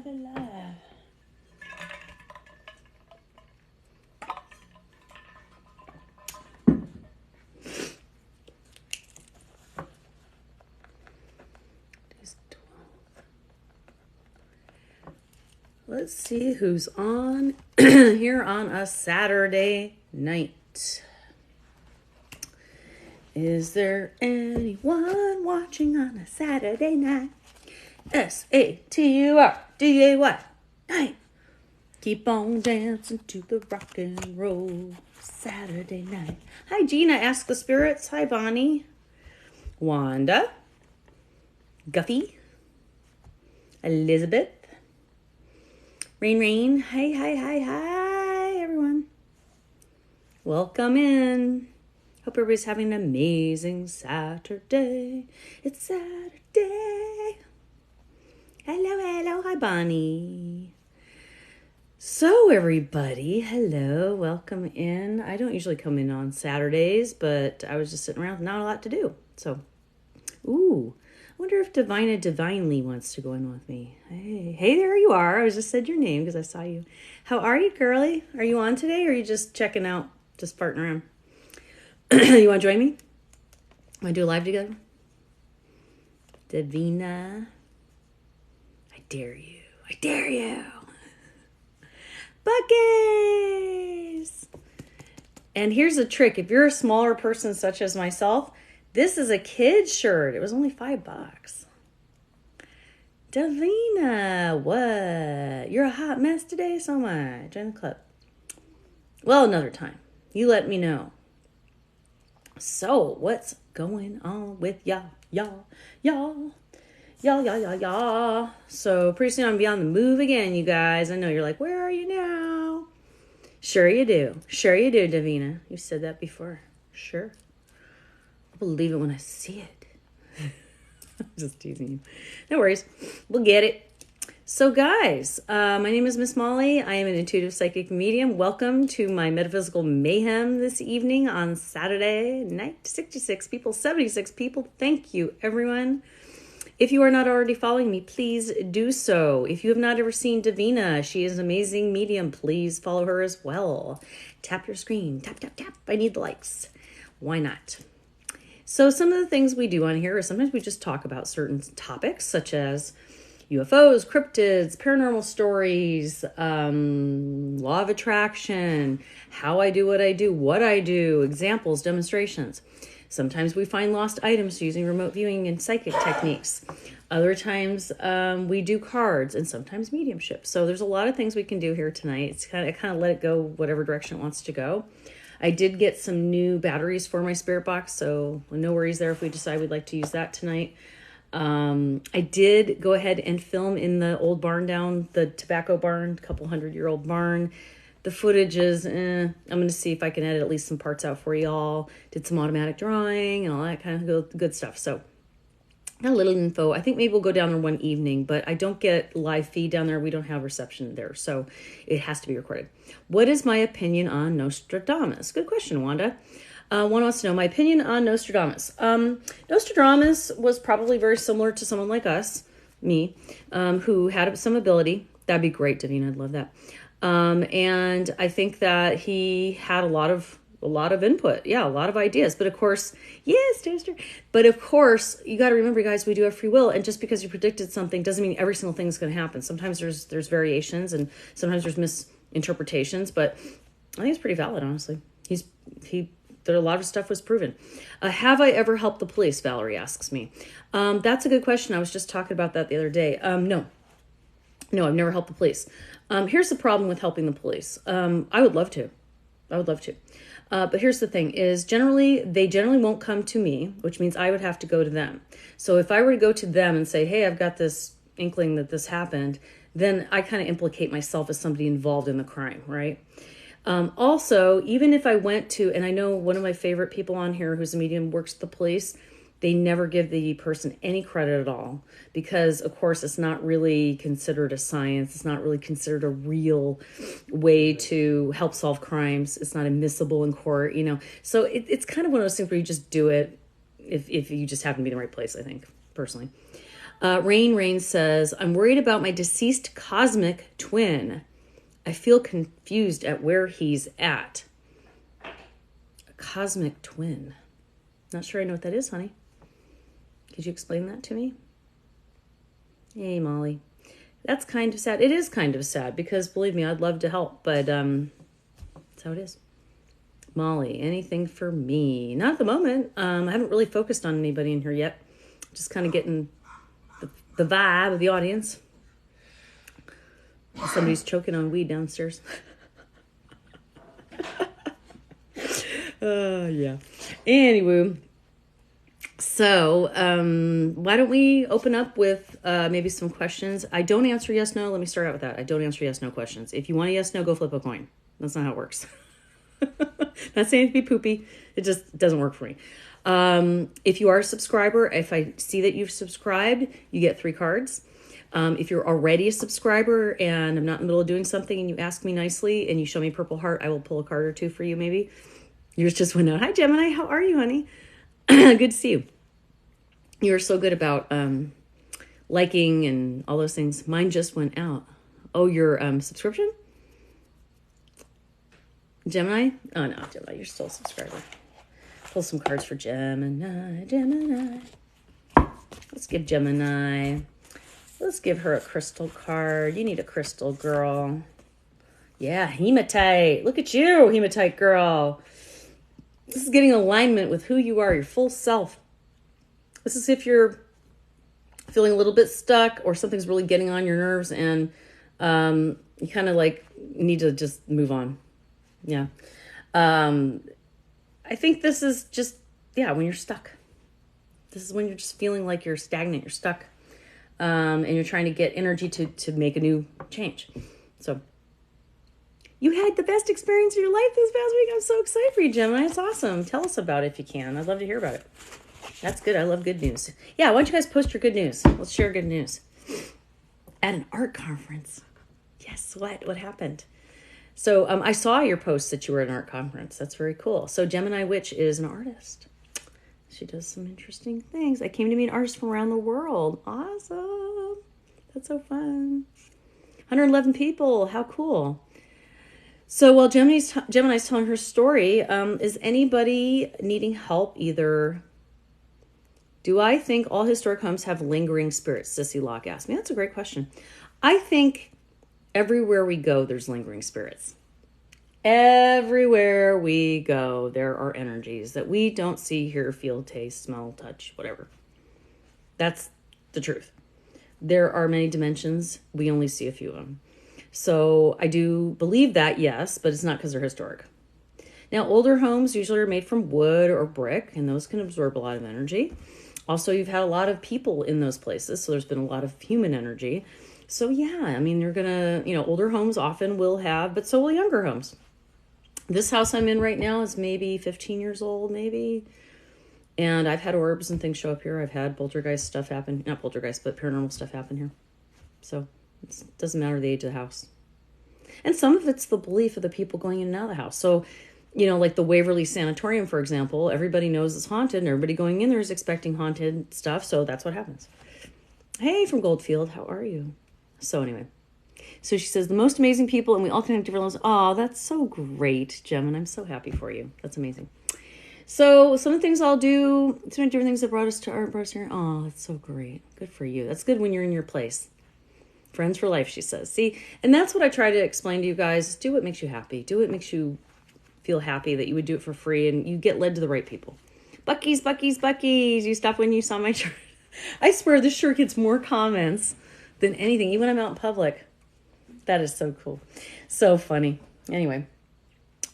alive. Let's see who's on here on a Saturday night. Is there anyone watching on a Saturday night? SATURDAY night. Keep on dancing to the rock and roll Saturday night. Hi, Gina. Ask the Spirits. Hi, Bonnie. Wanda. Guffy. Elizabeth. Rain. Hi, everyone. Welcome in. Hope everybody's having an amazing Saturday. It's Saturday. Hello. Hi, Bonnie. So, everybody, hello. Welcome in. I don't usually come in on Saturdays, but I was just sitting around, not a lot to do. So, I wonder if Divina Divinely wants to go in with me. Hey, there you are. I just said your name because I saw you. How are you, girly? Are you on today or are you just checking out, just farting around? You want to join me? Want to do a live together? Divina. I dare you. Buckies! And here's a trick. If you're a smaller person such as myself, this is a kid's shirt. It was only $5. Davina, what? You're a hot mess today? So much. Join the club. Well, another time. You let me know. So, what's going on with y'all? So, pretty soon I'm gonna be on the move again, you guys. I know you're like, where are you now? Sure you do, Davina. You said that before. Sure. I'll believe it when I see it. I'm just teasing you. No worries. We'll get it. So, guys, my name is Miss Molly. I am an intuitive psychic medium. Welcome to my metaphysical mayhem this evening on Saturday night. 66 people, 76 people. Thank you, everyone. If you are not already following me, please do so. If you have not ever seen Davina, she is an amazing medium. Please follow her as well. Tap your screen. Tap. I need the likes. Why not? So some of the things we do on here is sometimes we just talk about certain topics such as UFOs, cryptids, paranormal stories, law of attraction, how I do, what I do, examples, demonstrations. Sometimes we find lost items using remote viewing and psychic techniques. Other times we do cards and sometimes mediumship. So there's a lot of things we can do here tonight. It's kind of let it go whatever direction it wants to go. I did get some new batteries for my spirit box, so no worries there if we decide we'd like to use that tonight. I did go ahead and film in the old barn down, the tobacco barn, couple 100-year-old barn. The footage is, I'm going to see if I can edit at least some parts out for y'all. Did some automatic drawing and all that kind of good stuff. So, got a little info. I think maybe we'll go down there one evening, but I don't get live feed down there. We don't have reception there, so it has to be recorded. What is my opinion on Nostradamus? Good question, Wanda. One wants to know my opinion on Nostradamus. Nostradamus was probably very similar to someone like us, me, who had some ability. That'd be great, Davina. I'd love that. And I think that he had a lot of input. Yeah, a lot of ideas. But of course, yes, Toaster. But of course, you got to remember, guys, we do have free will. And just because you predicted something doesn't mean every single thing is going to happen. Sometimes there's variations and sometimes there's misinterpretations. But I think it's pretty valid, honestly. There a lot of stuff was proven. Have I ever helped the police? Valerie asks me. That's a good question. I was just talking about that the other day. No, I've never helped the police. Here's the problem with helping the police. I would love to. But here's the thing is they generally won't come to me, which means I would have to go to them. So if I were to go to them and say, hey, I've got this inkling that this happened, then I kind of implicate myself as somebody involved in the crime, right? Also, even if I went to, and I know one of my favorite people on here who's a medium works at the police, they never give the person any credit at all because, of course, it's not really considered a science. It's not really considered a real way to help solve crimes. It's not admissible in court, So it's kind of one of those things where you just do it if you just happen to be in the right place, I think, personally. Rain says, I'm worried about my deceased cosmic twin. I feel confused at where he's at. A cosmic twin. Not sure I know what that is, honey. Could you explain that to me? Hey, Molly. That's kind of sad. It is kind of sad because, believe me, I'd love to help, but that's how it is. Molly, anything for me? Not at the moment. I haven't really focused on anybody in here yet. Just kind of getting the vibe of the audience. Somebody's choking on weed downstairs. Yeah. Anyway, so why don't we open up with maybe some questions? I don't answer yes, no. Let me start out with that. I don't answer yes, no questions. If you want a yes, no, go flip a coin. That's not how it works. Not saying to be poopy. It just doesn't work for me. If you are a subscriber, if I see that you've subscribed, you get 3 cards. If you're already a subscriber and I'm not in the middle of doing something and you ask me nicely and you show me purple heart, I will pull a card or 2 for you maybe. Yours just went out. Hi, Gemini. How are you, honey? Good to see you. You're so good about liking and all those things. Mine just went out. Oh, your subscription? Gemini? Oh, no, Gemini. You're still a subscriber. Pull some cards for Gemini. Let's give Gemini. Let's give her a crystal card. You need a crystal, girl. Yeah, hematite. Look at you, hematite girl. This is getting alignment with who you are, your full self. This is if you're feeling a little bit stuck or something's really getting on your nerves and you kind of like need to just move on. Yeah. I think this is just, when you're stuck. This is when you're just feeling like you're stagnant, you're stuck. And you're trying to get energy to make a new change. So you had the best experience of your life this past week. I'm so excited for you, Gemini. It's awesome. Tell us about it if you can. I'd love to hear about it. That's good. I love good news. Yeah, why don't you guys post your good news? Let's share good news. At an art conference. Yes, what happened? So I saw your post that you were at an art conference. That's very cool. So Gemini Witch is an artist. She does some interesting things. I came to meet artists from around the world. Awesome. That's so fun. 111 people. How cool. So while Gemini's telling her story, is anybody needing help either? Do I think all historic homes have lingering spirits? Sissy Locke asked me. That's a great question. I think everywhere we go, there's lingering spirits. Everywhere we go, there are energies that we don't see, hear, feel, taste, smell, touch, whatever. That's the truth. There are many dimensions. We only see a few of them. So I do believe that, yes, but it's not because they're historic. Now, older homes usually are made from wood or brick, and those can absorb a lot of energy. Also, you've had a lot of people in those places, so there's been a lot of human energy. So yeah, I mean, you're going to, older homes often will have, but so will younger homes. This house I'm in right now is maybe 15 years old, maybe. And I've had orbs and things show up here. I've had poltergeist stuff happen. Not poltergeist, but paranormal stuff happen here. So it doesn't matter the age of the house. And some of it's the belief of the people going in and out of the house. So, like the Waverly Sanatorium, for example, everybody knows it's haunted and everybody going in there is expecting haunted stuff. So that's what happens. Hey, from Goldfield, how are you? So anyway. So she says, the most amazing people, and we all connect different levels. Oh, that's so great, Gem, and I'm so happy for you. That's amazing. So some of the things I'll do, some of the different things that brought us here. Oh, that's so great. Good for you. That's good when you're in your place. Friends for life, she says. See, and that's what I try to explain to you guys. Do what makes you happy. Do what makes you feel happy, that you would do it for free, and you get led to the right people. Bucky's. You stopped when you saw my shirt. I swear this shirt gets more comments than anything, even when I'm out in public. That is so cool. So funny. Anyway.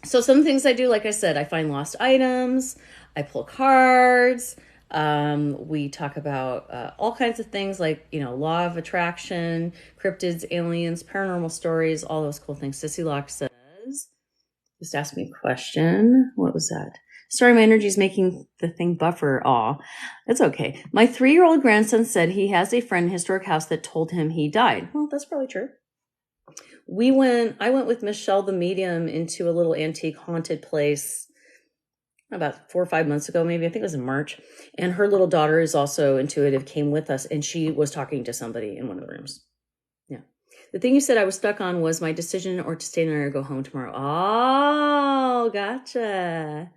So some things I do, like I said, I find lost items. I pull cards. We talk about all kinds of things like, law of attraction, cryptids, aliens, paranormal stories, all those cool things. Sissy Locke says, just ask me a question. What was that? Sorry, my energy is making the thing buffer. Aw, that's okay. My 3-year-old grandson said he has a friend in a historic house that told him he died. Well, that's probably true. I went with Michelle the medium into a little antique haunted place about 4 or 5 months ago, maybe. I think it was in March. And her little daughter is also intuitive, came with us, and she was talking to somebody in one of the rooms. Yeah. The thing you said I was stuck on was my decision or to stay tonight or go home tomorrow. Oh, gotcha.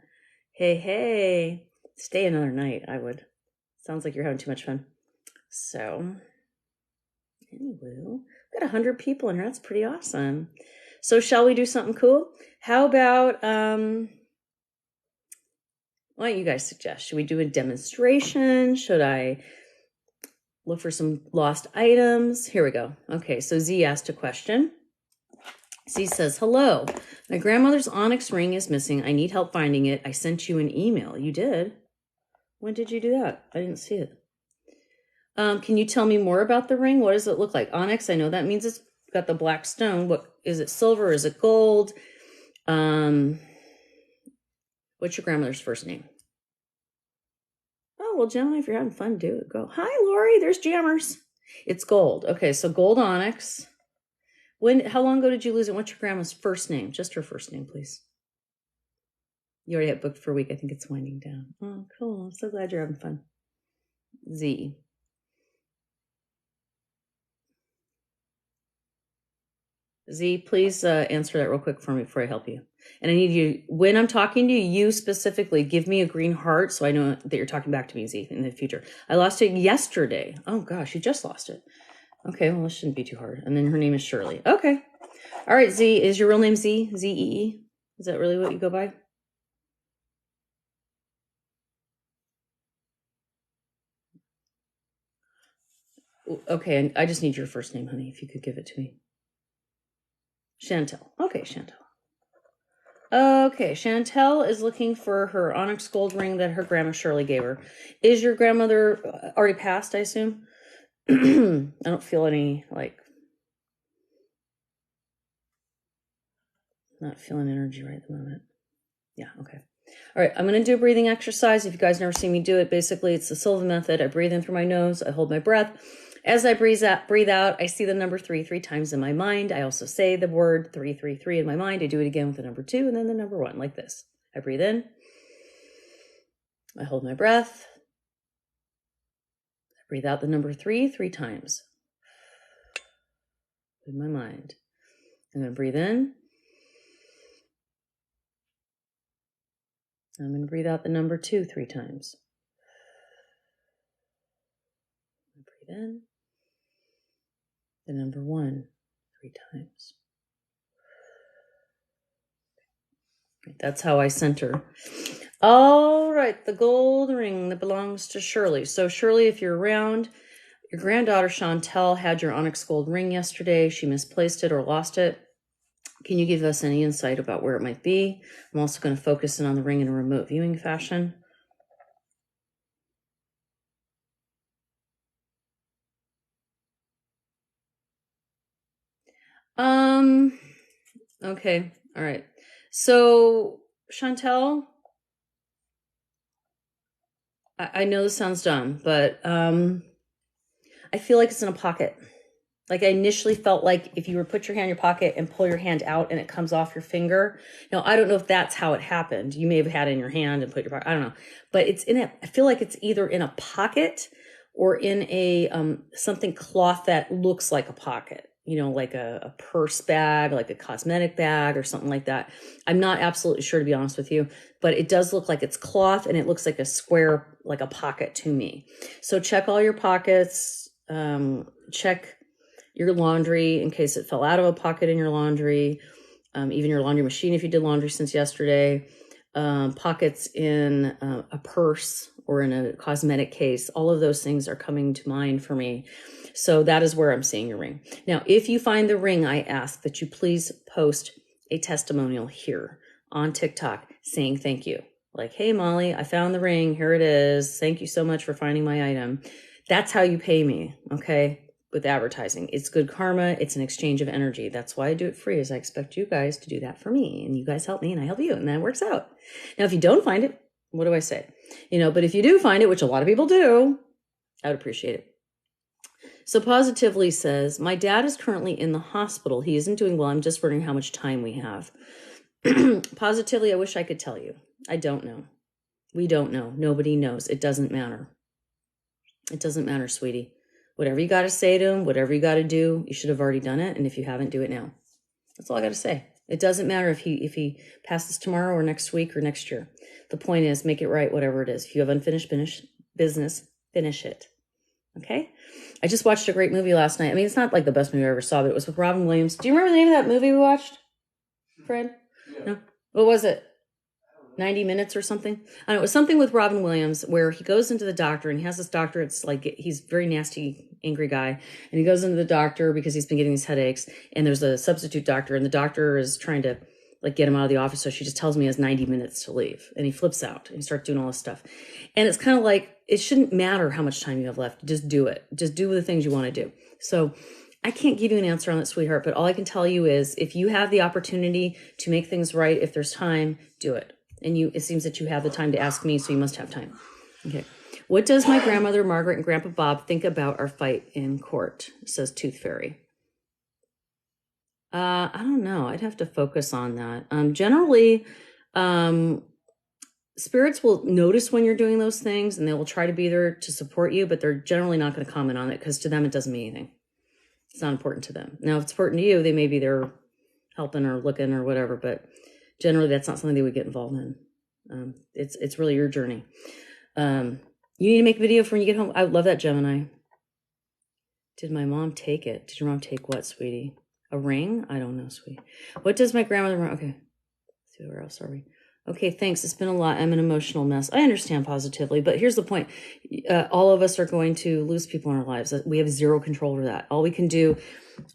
Hey. Stay another night, I would. Sounds like you're having too much fun. So, anyway, we've got 100 people in here. That's pretty awesome. So shall we do something cool? How about, what do you guys suggest? Should we do a demonstration? Should I look for some lost items? Here we go. Okay, so Z asked a question. Z says, hello, my grandmother's onyx ring is missing. I need help finding it. I sent you an email. You did? When did you do that? I didn't see it. Can you tell me more about the ring? What does it look like? Onyx, I know that means it's got the black stone. What is it? Silver? Is it gold? What's your grandmother's first name? Oh, well, Gemini, if you're having fun, do it. Go. Hi, Lori. There's Jammers. It's gold. Okay, so gold onyx. How long ago did you lose it? What's your grandma's first name? Just her first name, please. You already have booked for a week. I think it's winding down. Oh, cool. I'm so glad you're having fun. Z. Z, please answer that real quick for me before I help you. And I need you, when I'm talking to you specifically, give me a green heart so I know that you're talking back to me, Z, in the future. I lost it yesterday. Oh, gosh, you just lost it. Okay, well, this shouldn't be too hard. And then her name is Shirley. Okay. All right, Z, is your real name Z? Z-E-E? Is that really what you go by? Okay, and I just need your first name, honey, if you could give it to me. Chantel. Okay, Chantel. Okay, Chantel is looking for her onyx gold ring that her grandma Shirley gave her. Is your grandmother already passed, I assume? I don't feel any, not feeling energy right at the moment. Yeah, okay. All right, I'm going to do a breathing exercise. If you guys never see me do it, basically it's the Silva method. I breathe in through my nose. I hold my breath. As I breathe out, I see the number 3 times in my mind. I also say the word 3 in my mind. I do it again with the number 2 and then the number 1, like this. I breathe in. I hold my breath. I breathe out the number 3 times in my mind. I'm going to breathe in. I'm going to breathe out the number 2 3 times. Breathe in. The number 1 3 times. That's how I center. All right, the gold ring that belongs to Shirley. So Shirley, if you're around, your granddaughter Chantel had your onyx gold ring yesterday. She misplaced it or lost it. Can you give us any insight about where it might be? I'm also going to focus in on the ring in a remote viewing fashion. Okay. All right. So Chantel, I know this sounds dumb, but I feel like it's in a pocket. Like I initially felt like if you were put your hand in your pocket and pull your hand out and it comes off your finger. Now, I don't know if that's how it happened. You may have had it in your hand and put your pocket. I don't know. But it's in it. I feel like it's either in a pocket or in a something cloth that looks like a pocket. You know, like a purse bag, like a cosmetic bag or something like that. I'm not absolutely sure, to be honest with you, but it does look like it's cloth and it looks like a square, like a pocket to me. So check all your pockets, check your laundry in case it fell out of a pocket in your laundry, even your laundry machine if you did laundry since yesterday, pockets in a purse or in a cosmetic case. All of those things are coming to mind for me. So that is where I'm seeing your ring. Now, if you find the ring, I ask that you please post a testimonial here on TikTok saying thank you. Like, hey, Molly, I found the ring. Here it is. Thank you so much for finding my item. That's how you pay me, okay? With advertising. It's good karma. It's an exchange of energy. That's why I do it free, is I expect you guys to do that for me, and you guys help me and I help you, and that works out. Now, if you don't find it, what do I say? You know, but if you do find it, which a lot of people do, I would appreciate it. So Positively says, my dad is currently in the hospital. He isn't doing well. I'm just wondering how much time we have. Positively, I wish I could tell you. I don't know. We don't know. Nobody knows. It doesn't matter. It doesn't matter, sweetie. Whatever you got to say to him, whatever you got to do, you should have already done it. And if you haven't, do it now. That's all I got to say. It doesn't matter if he passes tomorrow or next week or next year. The point is, make it right, whatever it is. If you have unfinished business, finish it. Okay? I just watched a great movie last night. I mean, it's not like the best movie I ever saw, but it was with Robin Williams. Do you remember the name of that movie we watched, Fred? Yeah. No? What was it? 90 minutes or something? I don't know. It was something with Robin Williams where he goes into the doctor and he has this doctor. It's like, he's a very nasty, angry guy. And he goes into the doctor because he's been getting these headaches. And there's a substitute doctor and the doctor is trying to like get him out of the office. So she just tells him he has 90 minutes to leave. And he flips out and he starts doing all this stuff. And it's kind of like, it shouldn't matter how much time you have left. Just do it. Just do the things you want to do. So I can't give you an answer on that, sweetheart. But all I can tell you is if you have the opportunity to make things right, if there's time, do it. And it seems that you have the time to ask me, so you must have time. Okay. What does my grandmother, Margaret, and Grandpa Bob think about our fight in court? Says Tooth Fairy. I don't know. I'd have to focus on that. Generally, spirits will notice when you're doing those things, and they will try to be there to support you, but they're generally not going to comment on it because to them, it doesn't mean anything. It's not important to them. Now, if it's important to you, they may be there helping or looking or whatever, but generally, that's not something they would get involved in. It's really your journey. You need to make a video for when you get home. I love that, Gemini. Did my mom take it? Did your mom take what, sweetie? A ring? I don't know, sweetie. What does my grandmother... Okay. Let's see, where else are we? Okay, thanks. It's been a lot. I'm an emotional mess. I understand positively, but here's the point. All of us are going to lose people in our lives. We have zero control over that. All we can do,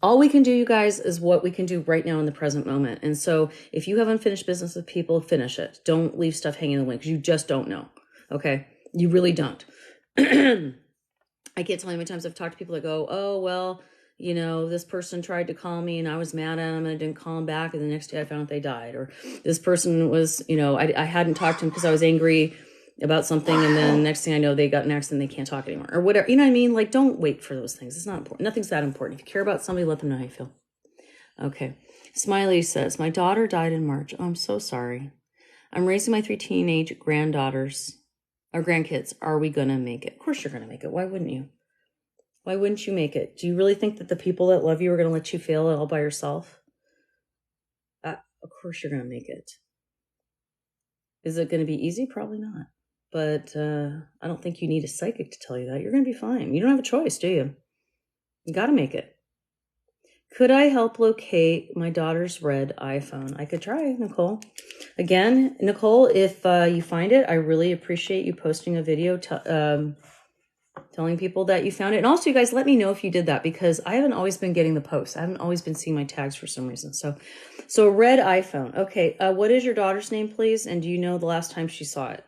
you guys, is what we can do right now in the present moment. And so if you have unfinished business with people, finish it. Don't leave stuff hanging in the wind because you just don't know. Okay? You really don't. I can't tell you how many times I've talked to people that go, oh, well, you know, this person tried to call me and I was mad at them and I didn't call them back. And the next day I found out they died. Or this person was, you know, I hadn't talked to him because I was angry about something. And then next thing I know, they got an accident and they can't talk anymore or whatever. You know what I mean? Like, don't wait for those things. It's not important. Nothing's that important. If you care about somebody, let them know how you feel. Okay. Smiley says, my daughter died in March. Oh, I'm so sorry. I'm raising my 3 teenage granddaughters or grandkids. Are we going to make it? Of course you're going to make it. Why wouldn't you? Why wouldn't you make it? Do you really think that the people that love you are going to let you fail it all by yourself? Of course you're going to make it. Is it going to be easy? Probably not. But I don't think you need a psychic to tell you that. You're going to be fine. You don't have a choice, do you? You got to make it. Could I help locate my daughter's red iPhone? I could try, Nicole. Again, Nicole, if you find it, I really appreciate you posting a video telling people that you found it. And also, you guys, let me know if you did that because I haven't always been getting the posts. I haven't always been seeing my tags for some reason. So a red iPhone. Okay, what is your daughter's name, please? And do you know the last time she saw it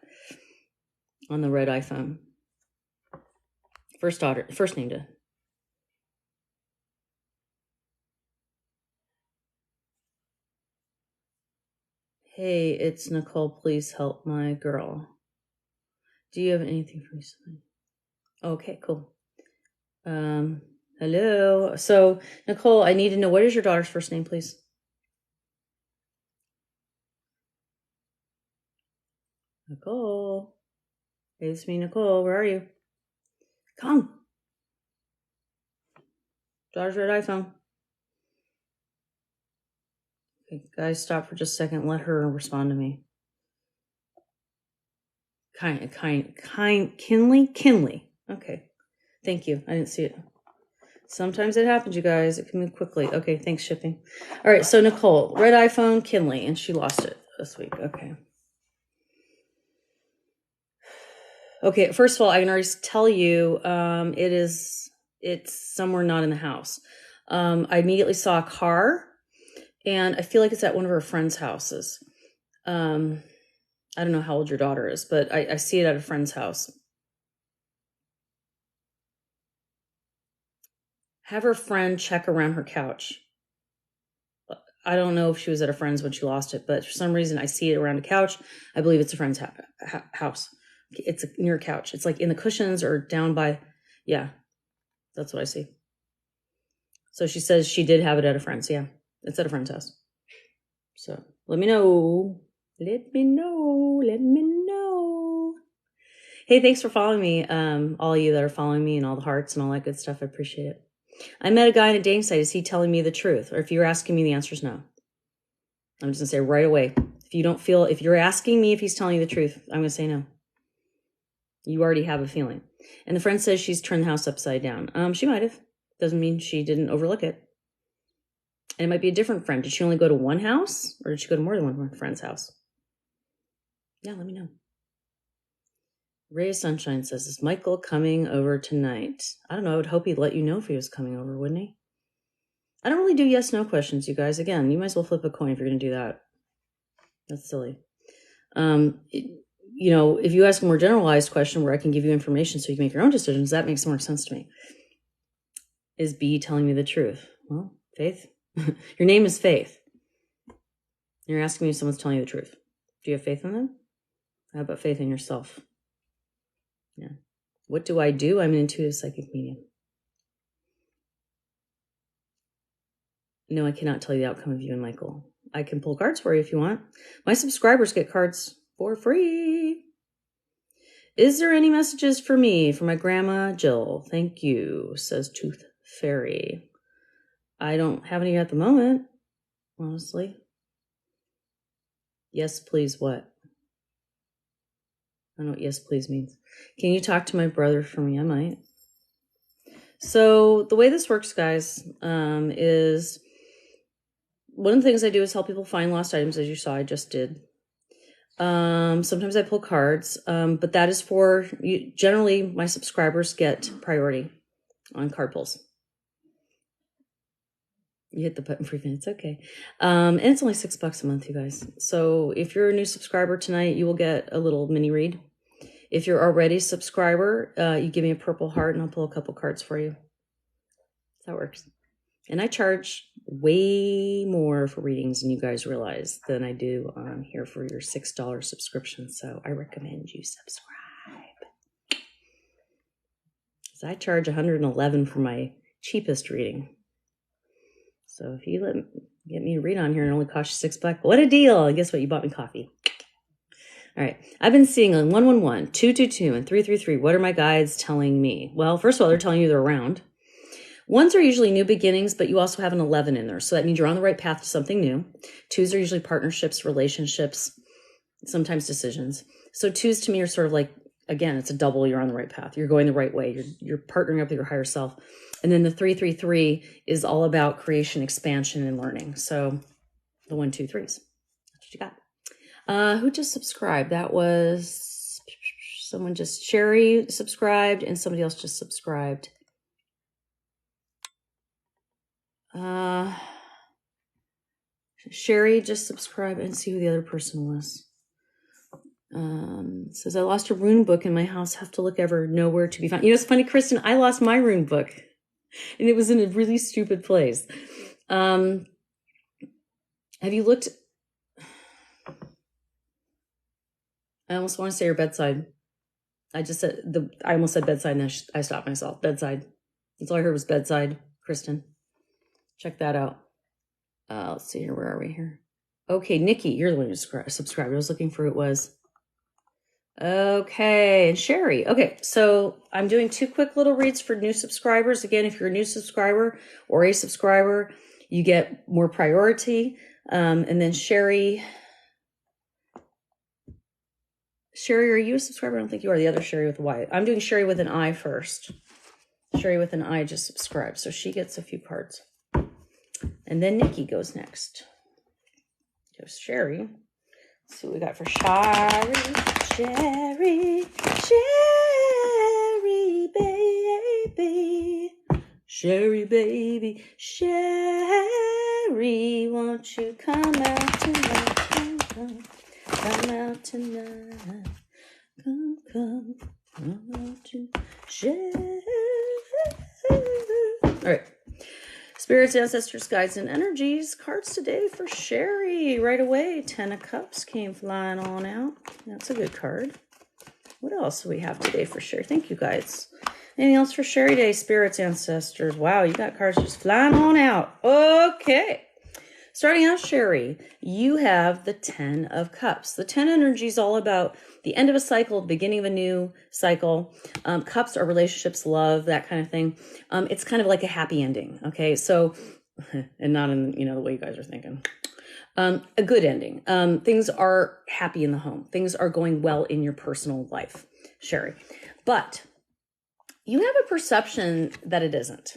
on the red iPhone? First name to. Hey, it's Nicole. Please help my girl. Do you have anything for me? Okay, cool. Hello. So, Nicole, I need to know, what is your daughter's first name, please? Nicole. Hey, it's me, Nicole. Where are you? Come. Daughter's red iPhone. Okay, guys, stop for just a second. Let her respond to me. Kinley. Okay. Thank you. I didn't see it. Sometimes it happens, you guys. It can move quickly. Okay, thanks, shipping. All right, so Nicole, red iPhone, Kinley, and she lost it this week. Okay. Okay, first of all, I can already tell you it's somewhere not in the house. I immediately saw a car, and I feel like it's at one of her friend's houses. I don't know how old your daughter is, but I see it at a friend's house. Have her friend check around her couch. I don't know if she was at a friend's when she lost it, but for some reason I see it around a couch. I believe it's a friend's house. It's near a couch. It's like in the cushions or down by, yeah, that's what I see. So she says she did have it at a friend's. Yeah, it's at a friend's house. So let me know. Let me know. Hey, thanks for following me. All of you that are following me and all the hearts and all that good stuff. I appreciate it. I met a guy on a dating site. Is he telling me the truth? Or if you're asking me, the answer is no. I'm just gonna say right away. If you're asking me if he's telling you the truth, I'm gonna say no. You already have a feeling. And the friend says she's turned the house upside down. She might have. Doesn't mean she didn't overlook it. And it might be a different friend. Did she only go to one house? Or did she go to more than one friend's house? Yeah, let me know. Ray of Sunshine says, is Michael coming over tonight? I don't know. I would hope he'd let you know if he was coming over, wouldn't he? I don't really do yes-no questions, you guys. Again, you might as well flip a coin if you're going to do that. That's silly. If you ask a more generalized question where I can give you information so you can make your own decisions, that makes more sense to me. Is B telling me the truth? Well, Faith. Your name is Faith. You're asking me if someone's telling you the truth. Do you have faith in them? How about faith in yourself? Yeah. What do? I'm an intuitive psychic medium. No, I cannot tell you the outcome of you and Michael. I can pull cards for you if you want. My subscribers get cards for free. Is there any messages for me from my grandma Jill? Thank you, says Tooth Fairy. I don't have any at the moment, honestly. Yes, please, what? I don't know what yes, please means. Can you talk to my brother for me? I might. So the way this works, guys, is one of the things I do is help people find lost items, as you saw I just did. Sometimes I pull cards, but that is for, generally my subscribers get priority on card pulls. You hit the button for me. It's okay. And it's only $6 a month, you guys. So if you're a new subscriber tonight, you will get a little mini read. If you're already a subscriber, you give me a purple heart and I'll pull a couple cards for you. That's how it works. And I charge way more for readings than you guys realize than I do on here for your $6 subscription. So I recommend you subscribe. So I charge $111 for my cheapest reading. So if you get me a read on here and it only costs you $6, what a deal. And guess what? You bought me coffee. All right. I've been seeing on 111, 222, and 333. What are my guides telling me? Well, first of all, they're telling you they're around. Ones are usually new beginnings, but you also have an 11 in there. So that means you're on the right path to something new. Twos are usually partnerships, relationships, sometimes decisions. So twos to me are sort of like, again, it's a double. You're on the right path. You're going the right way. You're partnering up with your higher self. And then the 333 is all about creation, expansion, and learning. So the 1, 2, 3s. That's what you got. Who just subscribed? That was someone just, Sherry subscribed, and somebody else just subscribed. Sherry just subscribed, and see who the other person was. Says, I lost a rune book in my house. Have to look ever, nowhere to be found. You know, it's funny, Kristen, I lost my rune book. And it was in a really stupid place. Have you looked? I almost want to say your bedside. I almost said bedside and I stopped myself. Bedside. That's all I heard was bedside, Kristen. Check that out. Let's see here. Where are we here? Okay, Nikki, you're the one who subscribed. I was looking for who it was. Okay, and Sherry. Okay, so I'm doing 2 quick little reads for new subscribers. Again, if you're a new subscriber or a subscriber, you get more priority. And then Sherry, are you a subscriber? I don't think you are. The other Sherry with a Y. I'm doing Sherry with an I first. Sherry with an I just subscribed, so she gets a few cards. And then Nikki goes next. Goes Sherry. Let's see what we got for Sherry, baby. Sherry, baby. Sherry, won't you come out tonight? Come out tonight. Come out to Sherry. All right. Spirits, ancestors, guides, and energies. Cards today for Sherry. Right away, 10 of Cups came flying on out. That's a good card. What else do we have today for Sherry? Thank you, guys. Anything else for Sherry today? Spirits, ancestors. Wow, you got cards just flying on out. Okay. starting out, Sherry, you have the 10 of Cups. The 10 energy is all about the end of a cycle, the beginning of a new cycle. Cups are relationships, love, that kind of thing. It's kind of like a happy ending. Okay. So, and not in, the way you guys are thinking. A good ending. Things are happy in the home. Things are going well in your personal life, Sherry. But you have a perception that it isn't.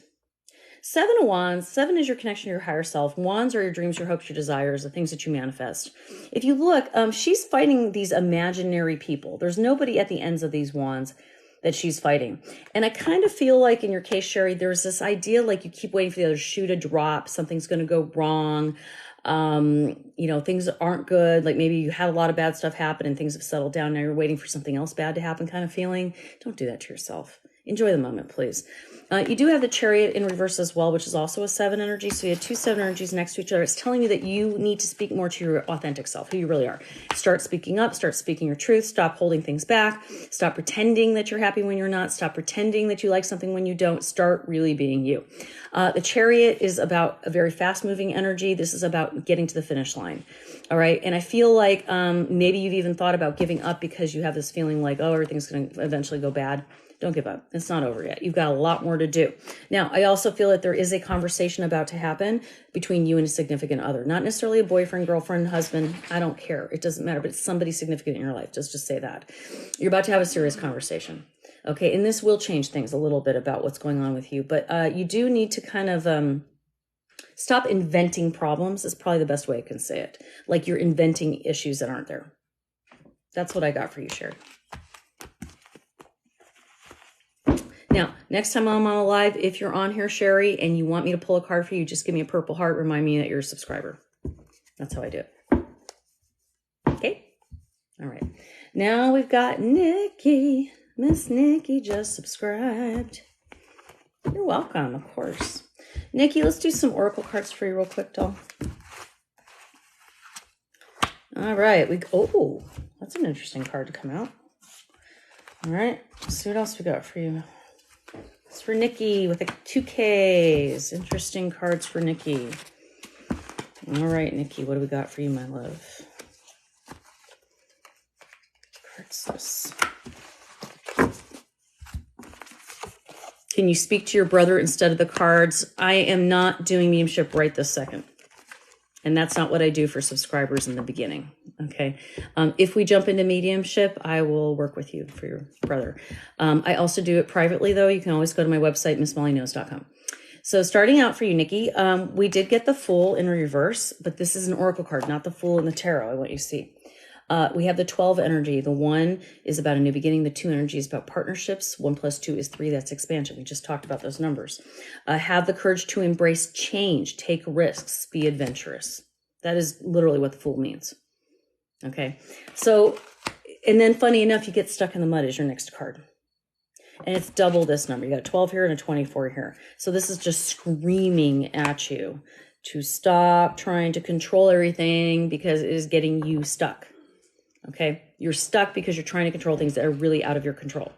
7 of Wands, 7 is your connection to your higher self. Wands are your dreams, your hopes, your desires, the things that you manifest. If you look, she's fighting these imaginary people. There's nobody at the ends of these wands that she's fighting. And I kind of feel like in your case, Sherry, there's this idea like you keep waiting for the other shoe to drop. Something's going to go wrong. Things aren't good. Like maybe you had a lot of bad stuff happen and things have settled down. Now you're waiting for something else bad to happen kind of feeling. Don't do that to yourself. Enjoy the moment, please. You do have the Chariot in reverse as well, which is also a 7 energy. So you have 2 7 energies next to each other. It's telling you that you need to speak more to your authentic self, who you really are. Start speaking up, start speaking your truth, stop holding things back, stop pretending that you're happy when you're not, stop pretending that you like something when you don't, start really being you. The Chariot is about a very fast moving energy. This is about getting to the finish line. All right. And I feel like maybe you've even thought about giving up because you have this feeling like, oh, everything's going to eventually go bad. Don't give up. It's not over yet. You've got a lot more to do. Now, I also feel that there is a conversation about to happen between you and a significant other. Not necessarily a boyfriend, girlfriend, husband. I don't care. It doesn't matter, but it's somebody significant in your life. Just say that. You're about to have a serious conversation. Okay. And this will change things a little bit about what's going on with you. But you do need to kind of stop inventing problems is probably the best way I can say it. Like you're inventing issues that aren't there. That's what I got for you, Sherry. Now, next time I'm on live, if you're on here, Sherry, and you want me to pull a card for you, just give me a purple heart. Remind me that you're a subscriber. That's how I do it. Okay? All right. Now we've got Nikki. Miss Nikki just subscribed. You're welcome, of course. Nikki, let's do some oracle cards for you real quick, doll. All right. Oh, that's an interesting card to come out. All right. Let's see what else we got for you. It's for Nikki with the 2 Ks. Interesting cards for Nikki. All right, Nikki, what do we got for you, my love? Cards this. Can you speak to your brother instead of the cards? I am not doing mediumship right this second. And that's not what I do for subscribers in the beginning. Okay. If we jump into mediumship, I will work with you for your brother. I also do it privately, though. You can always go to my website, missmollyknows.com. So starting out for you, Nikki, we did get the Fool in reverse, but this is an oracle card, not the Fool in the tarot. I want you to see. We have the 12 energy. The 1 is about a new beginning. The 2 energy is about partnerships. 1 + 2 is 3. That's expansion. We just talked about those numbers. Have the courage to embrace change, take risks, be adventurous. That is literally what the Fool means. Okay. So, and then funny enough, you get stuck in the mud is your next card. And it's double this number. You got a 12 here and a 24 here. So this is just screaming at you to stop trying to control everything because it is getting you stuck. Okay. You're stuck because you're trying to control things that are really out of your control.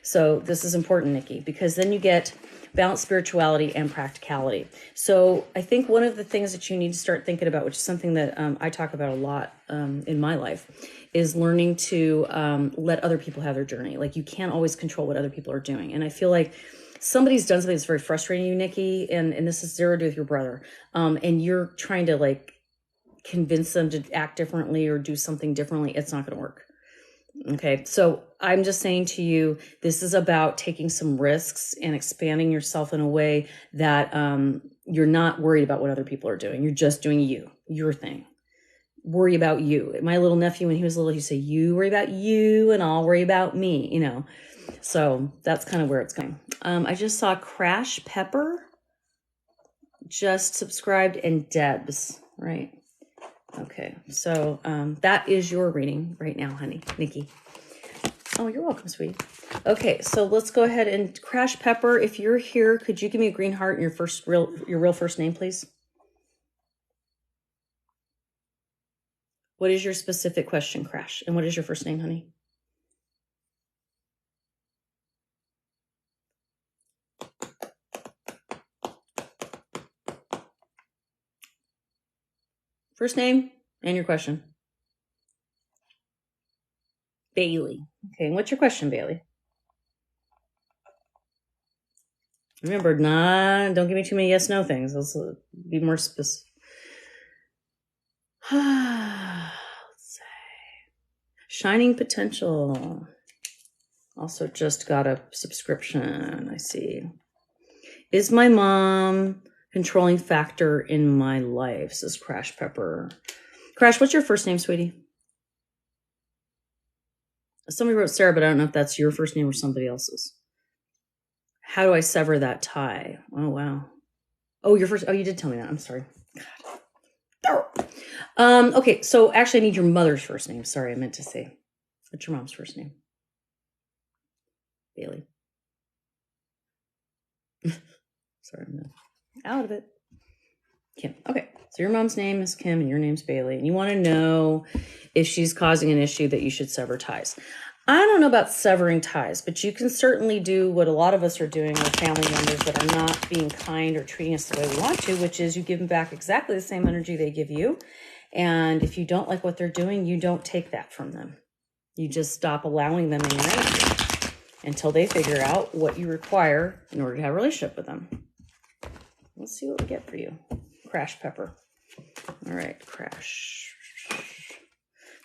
So this is important, Nikki, because then you get balanced spirituality and practicality. So I think one of the things that you need to start thinking about, which is something that I talk about a lot in my life, is learning to let other people have their journey. Like you can't always control what other people are doing. And I feel like somebody's done something that's very frustrating you, Nikki, and this is zero to do with your brother. And you're trying to like convince them to act differently or do something differently. It's not going to work. Okay. So I'm just saying to you, this is about taking some risks and expanding yourself in a way that you're not worried about what other people are doing. You're just doing your thing. Worry about you. My little nephew, when he was little, he'd say, you worry about you and I'll worry about me, you know. So that's kind of where it's going. I just saw Crash Pepper just subscribed and Debs, right? Okay, so that is your reading right now, honey, Nikki. Oh, you're welcome, sweetie. Okay, so let's go ahead and Crash Pepper. If you're here, could you give me a green heart and your real first name, please? What is your specific question, Crash? And what is your first name, honey? First name and your question. Bailey. Okay, and what's your question, Bailey? Remember, don't give me too many yes/no things. Let's be more specific. Let's say Shining Potential. Also just got a subscription, I see. Is my mom controlling factor in my life, says Crash Pepper. Crash, what's your first name, sweetie? Somebody wrote Sarah, but I don't know if that's your first name or somebody else's. How do I sever that tie? Oh, wow. Oh, your first. Oh, you did tell me that. I'm sorry. God. Okay, so actually I need your mother's first name. Sorry, I meant to say. What's your mom's first name? Bailey. Sorry, I'm out of it. Kim. Okay, so your mom's name is Kim and your name's Bailey. And you want to know if she's causing an issue that you should sever ties. I don't know about severing ties, but you can certainly do what a lot of us are doing with family members that are not being kind or treating us the way we want to, which is you give them back exactly the same energy they give you. And if you don't like what they're doing, you don't take that from them. You just stop allowing them in your energy until they figure out what you require in order to have a relationship with them. Let's see what we get for you. Crash Pepper. All right, Crash.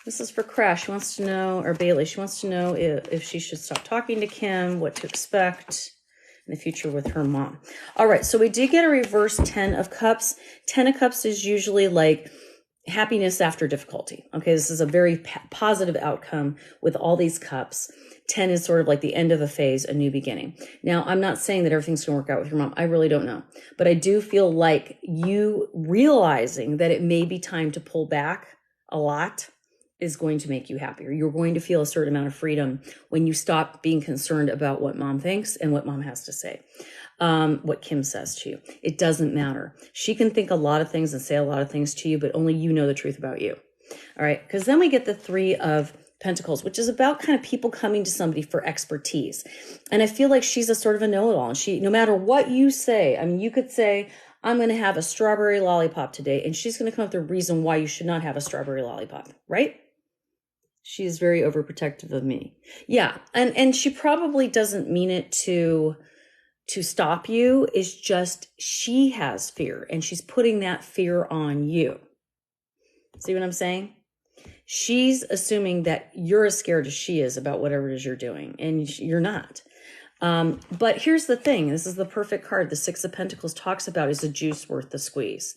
This is for Crash. She wants to know, or Bailey, she wants to know if she should stop talking to Kim, what to expect in the future with her mom. All right, so we did get a reverse 10 of Cups. 10 of Cups is usually like happiness after difficulty. Okay, this is a very positive outcome with all these cups. 10 is sort of like the end of a phase, a new beginning. Now, I'm not saying that everything's going to work out with your mom. I really don't know. But I do feel like you realizing that it may be time to pull back a lot is going to make you happier. You're going to feel a certain amount of freedom when you stop being concerned about what mom thinks and what mom has to say. What Kim says to you. It doesn't matter. She can think a lot of things and say a lot of things to you, but only you know the truth about you. All right. Because then we get the 3 of Pentacles, which is about kind of people coming to somebody for expertise. And I feel like she's a sort of a know-it-all. And she, no matter what you say, I mean, you could say, I'm going to have a strawberry lollipop today. And she's going to come up with a reason why you should not have a strawberry lollipop, right? She is very overprotective of me. Yeah. And she probably doesn't mean it to stop you. It's just she has fear and she's putting that fear on you. See what I'm saying? She's assuming that you're as scared as she is about whatever it is you're doing, and you're not. But here's the thing. This is the perfect card. The 6 of Pentacles talks about is the juice worth the squeeze.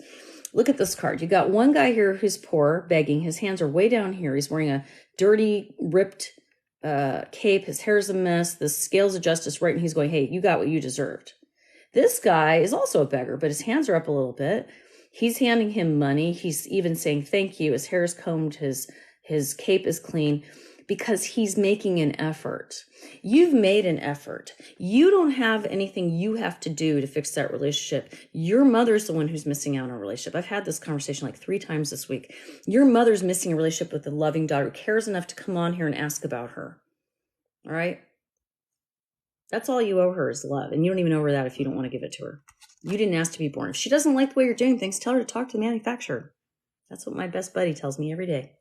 Look at this card. You got one guy here who's poor, begging. His hands are way down here. He's wearing a dirty, ripped cape. His hair's a mess. The scales of justice right, and he's going, hey, you got what you deserved. This guy is also a beggar, but his hands are up a little bit. He's handing him money. He's even saying thank you. His hair is combed. His cape is clean because he's making an effort. You've made an effort. You don't have anything you have to do to fix that relationship. Your mother's the one who's missing out on a relationship. I've had this conversation like 3 times this week. Your mother's missing a relationship with a loving daughter who cares enough to come on here and ask about her. All right? That's all you owe her is love. And you don't even owe her that if you don't want to give it to her. You didn't ask to be born. If she doesn't like the way you're doing things, tell her to talk to the manufacturer. That's what my best buddy tells me every day.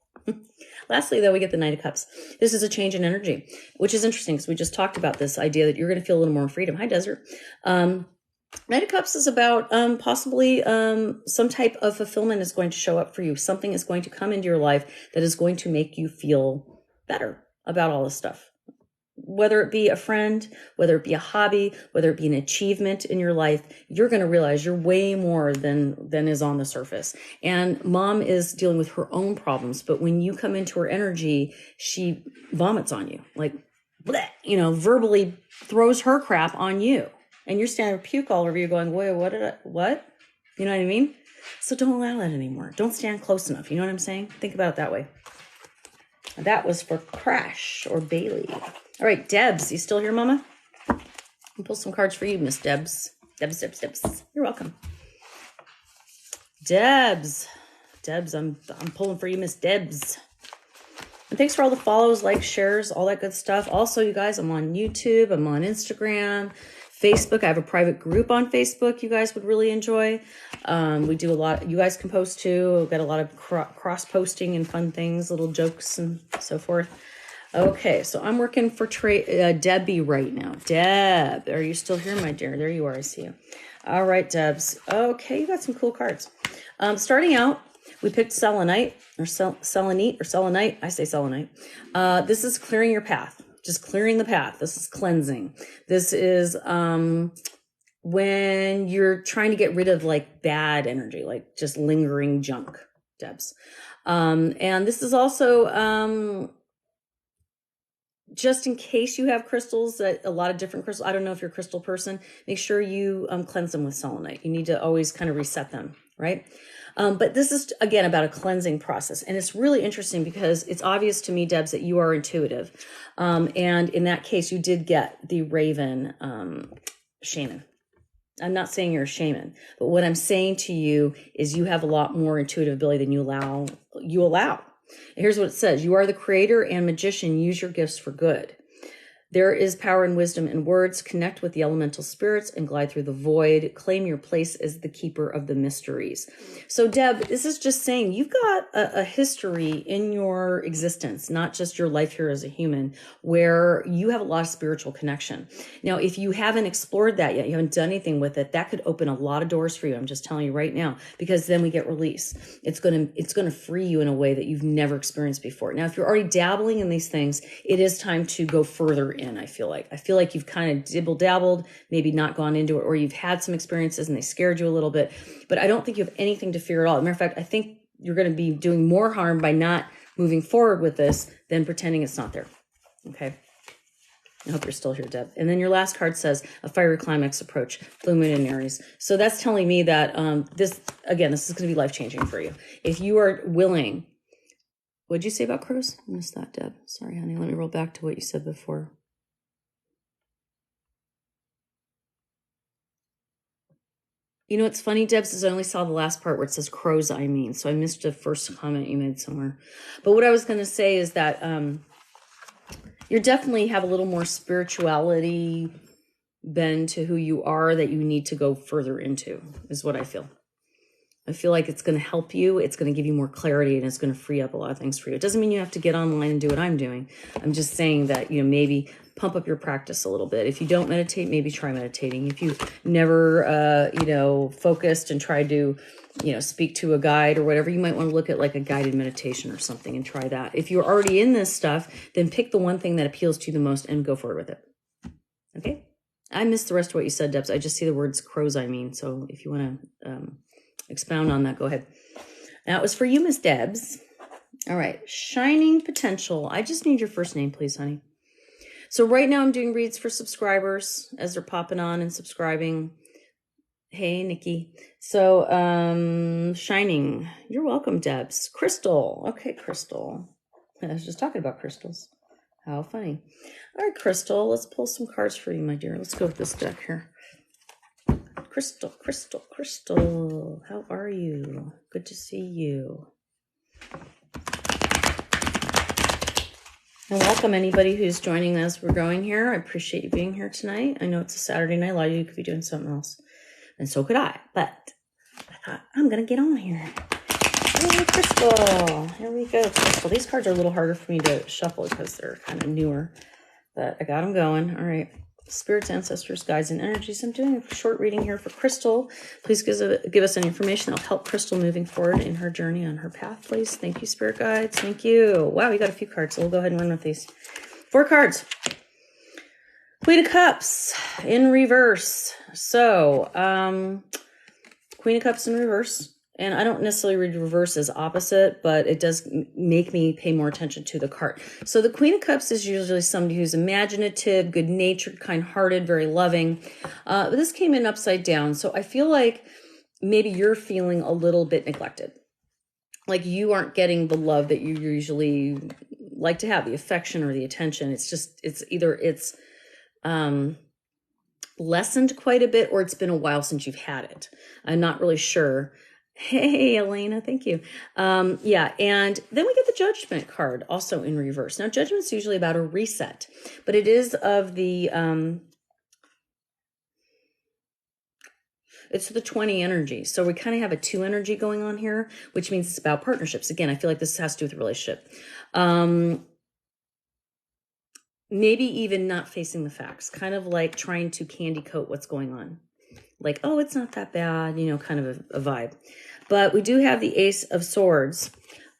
Lastly, though, we get the Knight of Cups. This is a change in energy, which is interesting because we just talked about this idea that you're going to feel a little more freedom. Hi, Desert. Knight of Cups is about possibly some type of fulfillment is going to show up for you. Something is going to come into your life that is going to make you feel better about all this stuff. Whether it be a friend, whether it be a hobby, whether it be an achievement in your life, you're going to realize you're way more than is on the surface. And mom is dealing with her own problems. But when you come into her energy, she vomits on you, like, bleh, verbally throws her crap on you. And you're standing with puke all over you going, wait, what? You know what I mean? So don't allow that anymore. Don't stand close enough. You know what I'm saying? Think about it that way. That was for Crash or Bailey. All right, Debs, you still here, Mama? I'll pull some cards for you, Miss Debs. Debs. You're welcome. Debs, I'm pulling for you, Miss Debs. And thanks for all the follows, likes, shares, all that good stuff. Also, you guys, I'm on YouTube. I'm on Instagram, Facebook. I have a private group on Facebook you guys would really enjoy. We do a lot. You guys can post too. We've got a lot of cross posting and fun things, little jokes and so forth. Okay, so I'm working for Debbie right now. Deb, are you still here, my dear? There you are. I see you. All right, Debs. Okay, you got some cool cards. Starting out, we picked selenite or selenite or selenite. I say selenite. This is clearing your path. Just clearing the path. This is cleansing. This is when you're trying to get rid of like bad energy, like just lingering junk, Debs. And this is also just in case you have crystals, a lot of different crystals. I don't know if you're a crystal person. Make sure you cleanse them with selenite. You need to always kind of reset them, right? But this is, again, about a cleansing process. And it's really interesting because it's obvious to me, Debs, that you are intuitive. And in that case, you did get the Raven shaman. I'm not saying you're a shaman, but what I'm saying to you is you have a lot more intuitive ability than you allow. Here's what it says. You are the creator and magician. Use your gifts for good. There is power and wisdom in words. Connect with the elemental spirits and glide through the void. Claim your place as the keeper of the mysteries. So, Deb, this is just saying you've got a history in your existence, not just your life here as a human, where you have a lot of spiritual connection. Now, if you haven't explored that yet, you haven't done anything with it, that could open a lot of doors for you. I'm just telling you right now, because then we get release. It's going to free you in a way that you've never experienced before. Now, if you're already dabbling in these things, it is time to go further in. I feel like you've kind of dibble-dabbled, maybe not gone into it, or you've had some experiences and they scared you a little bit, but I don't think you have anything to fear at all. As a matter of fact, I think you're going to be doing more harm by not moving forward with this than pretending it's not there. Okay. I hope you're still here, Deb. And then your last card says a fiery climax approach, blue moon in Aries. So that's telling me that this is going to be life-changing for you. If you are willing. What'd you say about crows? I missed that, Deb. Sorry, honey. Let me roll back to what you said before. You know what's funny, Debs, is I only saw the last part where it says crows, I mean. So I missed the first comment you made somewhere. But what I was going to say is that you definitely have a little more spirituality bend to who you are that you need to go further into, is what I feel. I feel like it's going to help you. It's going to give you more clarity, and it's going to free up a lot of things for you. It doesn't mean you have to get online and do what I'm doing. I'm just saying that, maybe pump up your practice a little bit. If you don't meditate, maybe try meditating. If you never, focused and tried to, speak to a guide or whatever, you might want to look at like a guided meditation or something and try that. If you're already in this stuff, then pick the one thing that appeals to you the most and go forward with it. Okay? I missed the rest of what you said, Debs. I just see the words crows, I mean. So if you want to expound on that, go ahead. That was for you, Miss Debs. All right. Shining potential. I just need your first name, please, honey. So right now I'm doing reads for subscribers as they're popping on and subscribing. Hey, Nikki. So, Shining. You're welcome, Debs. Crystal. Okay, Crystal. I was just talking about crystals. How funny. All right, Crystal. Let's pull some cards for you, my dear. Let's go with this deck here. Crystal, Crystal, Crystal. How are you? Good to see you. And welcome anybody who's joining us. We're going here. I appreciate you being here tonight. I know it's a Saturday night. A lot of you could be doing something else. And so could I. But I thought, I'm going to get on here. Hey, Crystal. Here we go, Crystal. These cards are a little harder for me to shuffle because they're kind of newer. But I got them going. All right. Spirits, ancestors, guides, and energies. I'm doing a short reading here for Crystal. Please give us any information that'll help Crystal moving forward in her journey on her path, please. Thank you, Spirit Guides. Thank you. Wow, we got a few cards, so we'll go ahead and run with these. 4 cards. Queen of Cups in reverse. So, Queen of Cups in reverse. And I don't necessarily read reverse as opposite, but it does make me pay more attention to the card. So the Queen of Cups is usually somebody who's imaginative, good-natured, kind-hearted, very loving. But this came in upside down. So I feel like maybe you're feeling a little bit neglected. Like you aren't getting the love that you usually like to have, the affection or the attention. It's either lessened quite a bit or it's been a while since you've had it. I'm not really sure. Hey, Elena, thank you. Yeah, and then we get the Judgment card also in reverse. Now, Judgment's usually about a reset, but it is of the It's the 20 energy. So we kind of have a 2 energy going on here, which means it's about partnerships. Again, I feel like this has to do with a relationship. Maybe even not facing the facts, kind of like trying to candy coat what's going on. Like, oh, it's not that bad, you know, kind of a vibe. But we do have the Ace of Swords.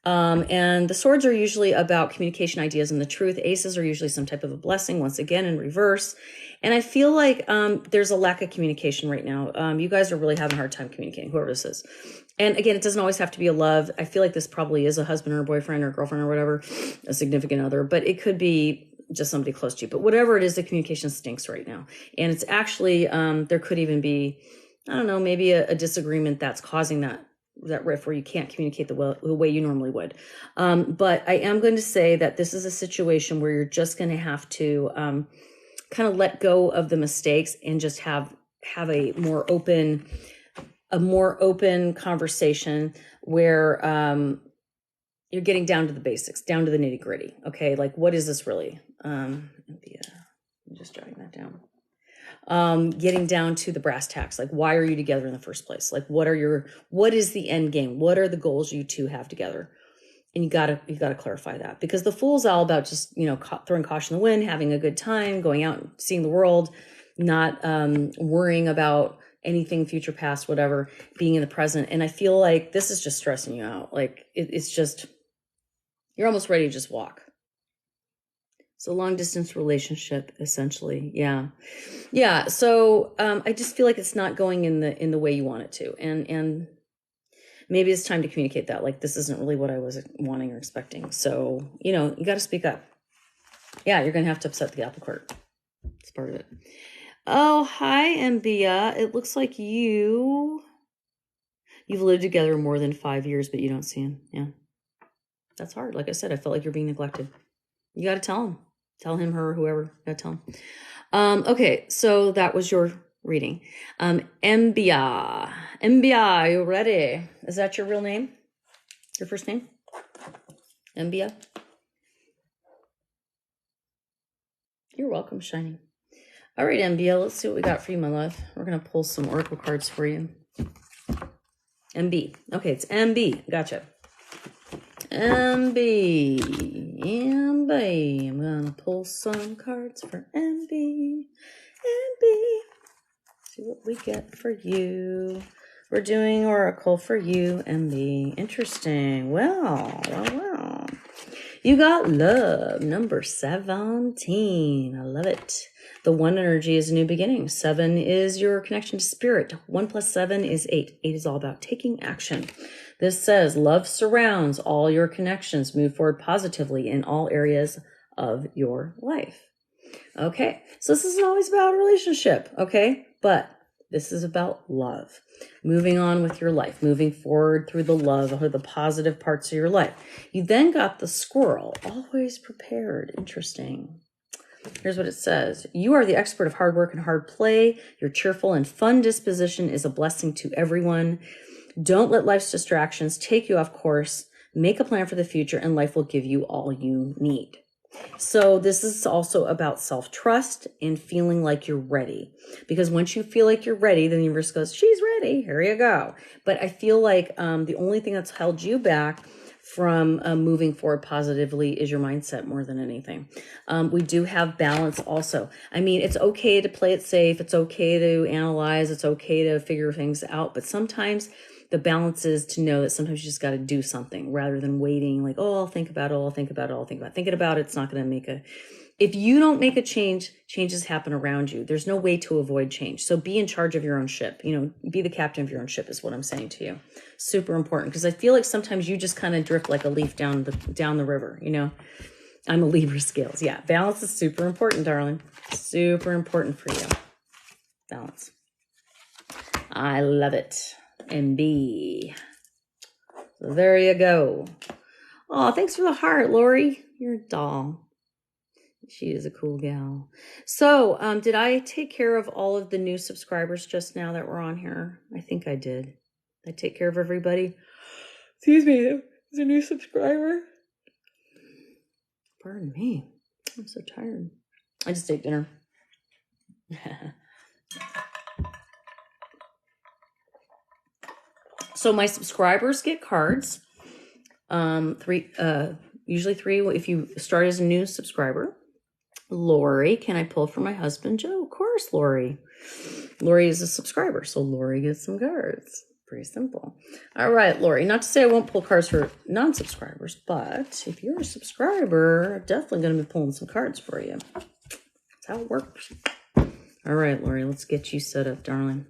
And the swords are usually about communication, ideas, and the truth. Aces are usually some type of a blessing, once again, in reverse. And I feel like there's a lack of communication right now. You guys are really having a hard time communicating, whoever this is. And again, it doesn't always have to be a love. I feel like this probably is a husband or a boyfriend or a girlfriend or whatever, a significant other, but it could be just somebody close to you. But whatever it is, the communication stinks right now. And it's actually, there could even be, I don't know, maybe a disagreement that's causing that rift where you can't communicate the way you normally would. But I am going to say that this is a situation where you're just going to have to kind of let go of the mistakes and just have a more open conversation where you're getting down to the basics, down to the nitty gritty. Okay, like what is this really? I'm just jotting that down. Getting down to the brass tacks, like why are you together in the first place? Like what is the end game? What are the goals you two have together? And you gotta clarify that, because the Fool's all about just, you know, throwing caution in the wind, having a good time, going out and seeing the world, not worrying about anything future, past, whatever, being in the present. And I feel like this is just stressing you out. Like it's just, you're almost ready to just walk. It's a long distance relationship, essentially. Yeah. So I just feel like it's not going in the way you want it to, and maybe it's time to communicate that. Like this isn't really what I was wanting or expecting. So you know, you got to speak up. Yeah, you're gonna have to upset the apple cart. It's part of it. Oh, hi, Mbia. It looks like you've lived together more than 5 years, but you don't see him. Yeah, that's hard. Like I said, I felt like you're being neglected. You got to tell him. Tell him, her, whoever. You got to tell him. Okay, so that was your reading. Mbia. Mbia, you ready? Is that your real name? Your first name? Mbia? You're welcome, Shining. All right, Mbia, let's see what we got for you, my love. We're going to pull some oracle cards for you. MB. Okay, it's MB. Gotcha. MB. I'm gonna pull some cards for MB. See what we get for you. We're doing oracle for you, MB. Interesting. Well. You got love, number 17. I love it. The 1 energy is a new beginning. 7 is your connection to spirit. 1 + 7 is 8. 8 is all about taking action. This says love surrounds all your connections. Move forward positively in all areas of your life. Okay, so this isn't always about a relationship, okay? But this is about love. Moving on with your life, moving forward through the love or the positive parts of your life. You then got the squirrel, always prepared. Interesting. Here's what it says. You are the expert of hard work and hard play. Your cheerful and fun disposition is a blessing to everyone. Don't let life's distractions take you off course. Make a plan for the future, and life will give you all you need. So this is also about self-trust and feeling like you're ready. Because once you feel like you're ready, then the universe goes, she's ready, here you go. But I feel like the only thing that's held you back from moving forward positively is your mindset more than anything. We do have balance also. I mean, it's okay to play it safe. It's okay to analyze. It's okay to figure things out. But sometimes the balance is to know that sometimes you just got to do something rather than waiting like, oh, I'll think about it. Thinking about it's not going to make if you don't make a change, changes happen around you. There's no way to avoid change. So be in charge of your own ship. You know, be the captain of your own ship is what I'm saying to you. Super important, because I feel like sometimes you just kind of drift like a leaf down the river, you know. I'm a Libra scales. Yeah, balance is super important, darling. Super important for you. Balance. I love it. MB. So there you go. Oh, thanks for the heart, Lori. You're a doll. She is a cool gal. So, did I take care of all of the new subscribers just now that were on here? I think I did. I take care of everybody. Excuse me, there's a new subscriber. Pardon me. I'm so tired. I just ate dinner. So my subscribers get cards. Usually three if you start as a new subscriber. Lori, can I pull for my husband Joe? Of course, Lori. Lori is a subscriber, so Lori gets some cards. Pretty simple. All right, Lori. Not to say I won't pull cards for non-subscribers, but if you're a subscriber, I'm definitely going to be pulling some cards for you. That's how it works. All right, Lori, let's get you set up, darling.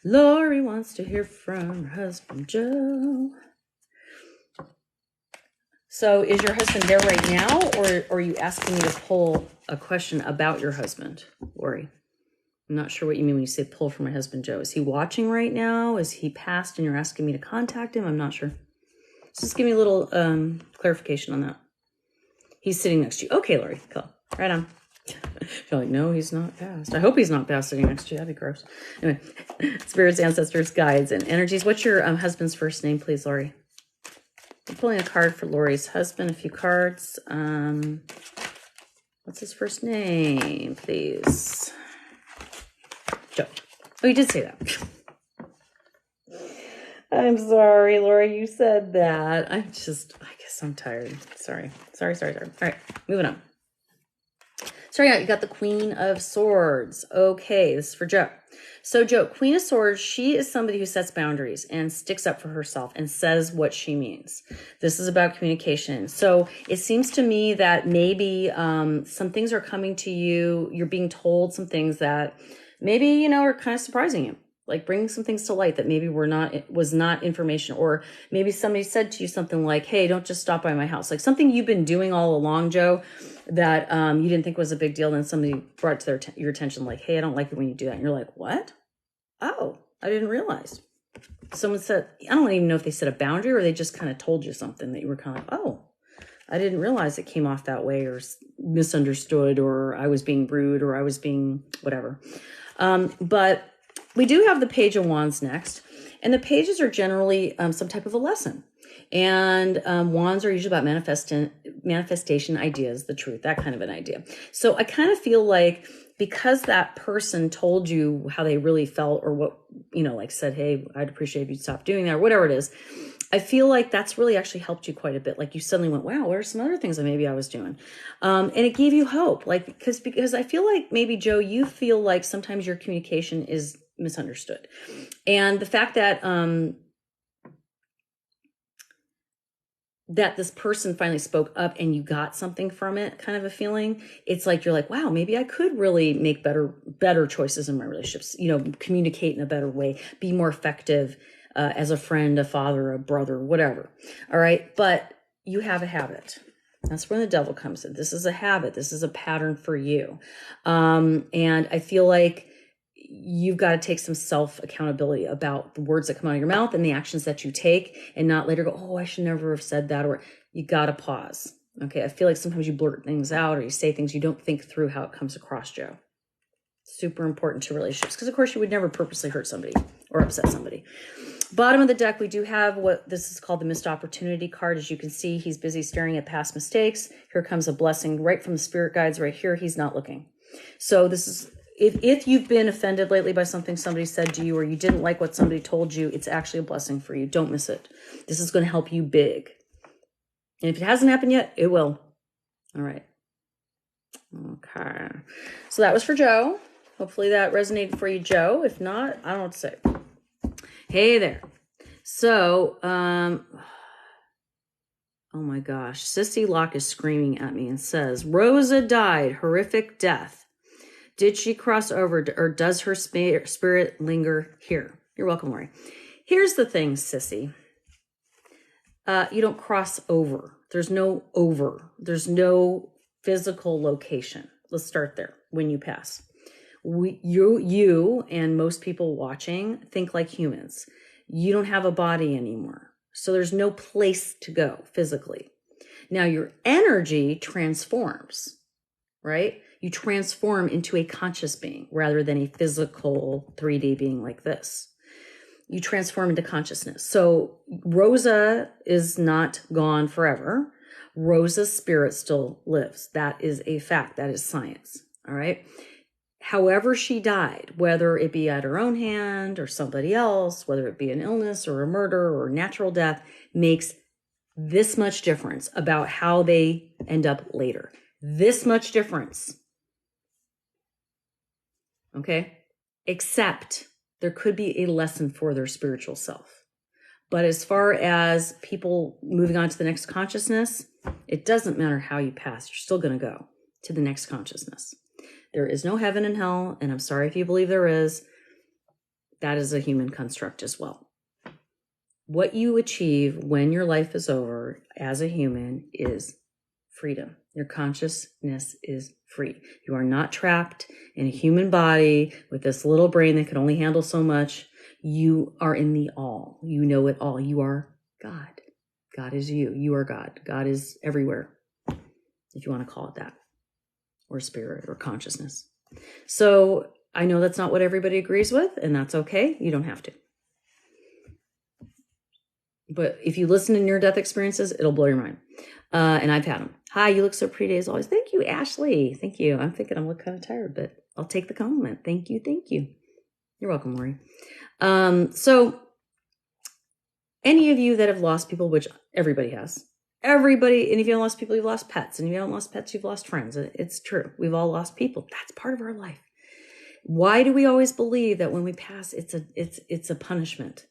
Lori wants to hear from her husband, Joe. So is your husband there right now, or are you asking me to pull a question about your husband, Lori? I'm not sure what you mean when you say pull for my husband, Joe. Is he watching right now? Is he passed and you're asking me to contact him? I'm not sure. So just give me a little clarification on that. He's sitting next to you. Okay, Lori, cool. Right on. You're like, no, he's not passed. I hope he's not passed sitting next to you. That'd be gross. Anyway, spirits, ancestors, guides, and energies. What's your husband's first name, please, Lori? I'm pulling a card for Lori's husband, a few cards. What's his first name, please? Joe. Oh, you did say that. I'm sorry, Lori, you said that. I guess I'm tired. Sorry. All right, moving on. Starting out, you got the Queen of Swords. Okay, this is for Joe. So Joe, Queen of Swords, she is somebody who sets boundaries and sticks up for herself and says what she means. This is about communication. So it seems to me that maybe some things are coming to you. You're being told some things that maybe, are kind of surprising you. Like bringing some things to light that maybe was not information, or maybe somebody said to you something like, hey, don't just stop by my house. Like something you've been doing all along, Joe, that you didn't think was a big deal. Then somebody brought it to your attention like, hey, I don't like it when you do that. And you're like, what? Oh, I didn't realize. Someone said, I don't even know if they set a boundary or they just kind of told you something that you were kind of like, oh, I didn't realize it came off that way, or misunderstood, or I was being rude, or I was being whatever. But we do have the Page of Wands next, and the pages are generally some type of a lesson. And wands are usually about manifestation, ideas, the truth, that kind of an idea. So I kind of feel like because that person told you how they really felt, or what, like said, hey, I'd appreciate if you'd stop doing that, or whatever it is, I feel like that's really actually helped you quite a bit. Like you suddenly went, wow, what are some other things that maybe I was doing? And it gave you hope, like, because I feel like maybe, Joe, you feel like sometimes your communication is misunderstood. And the fact that that this person finally spoke up and you got something from it, kind of a feeling, it's like you're like, wow, maybe I could really make better choices in my relationships, communicate in a better way, be more effective as a friend, a father, a brother, whatever. All right. But you have a habit. That's when the devil comes in. This is a habit. This is a pattern for you. And I feel like you've got to take some self-accountability about the words that come out of your mouth and the actions that you take, and not later go, oh, I should never have said that. Or you got to pause. Okay. I feel like sometimes you blurt things out, or you say things you don't think through how it comes across, Joe. Super important to relationships, because of course you would never purposely hurt somebody or upset somebody. Bottom of the deck, we do have what this is called the missed opportunity card. As you can see, he's busy staring at past mistakes. Here comes a blessing right from the spirit guides right here. He's not looking. So this is, if you've been offended lately by something somebody said to you, or you didn't like what somebody told you, it's actually a blessing for you. Don't miss it. This is going to help you big. And if it hasn't happened yet, it will. All right. Okay. So that was for Joe. Hopefully that resonated for you, Joe. If not, I don't know what to say. Hey there. So, oh my gosh. Sissy Locke is screaming at me and says, Rosa died, horrific death. Did she cross over, or does her spirit linger here? You're welcome, Lori. Here's the thing, Sissy. You don't cross over. There's no over. There's no physical location. Let's start there. When you pass. You and most people watching think like humans. You don't have a body anymore. So there's no place to go physically. Now your energy transforms, right? You transform into a conscious being rather than a physical 3D being like this. You transform into consciousness. So Rosa is not gone forever. Rosa's spirit still lives. That is a fact. That is science. All right. however she died, whether it be at her own hand or somebody else, whether it be an illness or a murder or natural death, makes this much difference about how they end up later. This much difference. Okay? Except there could be a lesson for their spiritual self. But as far as people moving on to the next consciousness, it doesn't matter how you pass. You're still going to go to the next consciousness. There is no heaven and hell, and I'm sorry if you believe there is. That is a human construct as well. What you achieve when your life is over as a human is freedom. Your consciousness is free. You are not trapped in a human body with this little brain that can only handle so much. You are in the all. You know it all. You are God. God is you. You are God. God is everywhere, if you want to call it that, or spirit or consciousness. So I know that's not what everybody agrees with, and that's okay. You don't have to. But if you listen to near-death experiences, it'll blow your mind. And I've had them. Hi, you look so pretty as always. Thank you, Ashley. Thank you. I'm thinking I'm looking kind of tired, but I'll take the compliment. Thank you. Thank you. You're welcome, Lori. So any of you that have lost people, which everybody has, everybody, and if you haven't lost people, you've lost pets. And if you haven't lost pets, you've lost friends. It's true. We've all lost people. That's part of our life. Why do we always believe that when we pass, it's a punishment?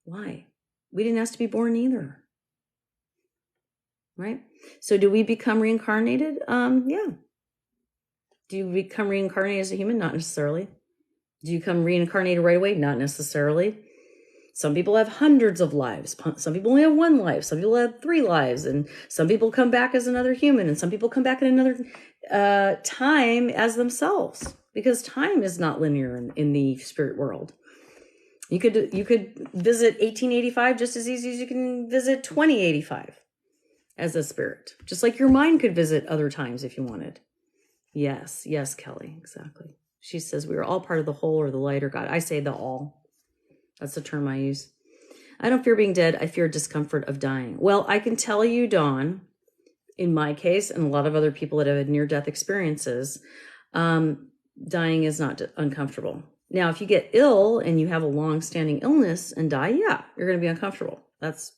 Why? We didn't ask to be born either. Right? So do we become reincarnated? Yeah. Do you become reincarnated as a human? Not necessarily. Do you become reincarnated right away? Not necessarily. Some people have hundreds of lives. Some people only have one life. Some people have 3 lives. And some people come back as another human. And some people come back in another time as themselves. Because time is not linear in the spirit world. You could visit 1885 just as easy as you can visit 2085 as a spirit. Just like your mind could visit other times if you wanted. Yes, Kelly, exactly. She says we are all part of the whole or the light or God. I say the all. That's the term I use. I don't fear being dead. I fear discomfort of dying. Well, I can tell you, Dawn, in my case, and a lot of other people that have had near-death experiences, dying is not uncomfortable. Now, if you get ill and you have a long-standing illness and die, yeah, you're going to be uncomfortable. That's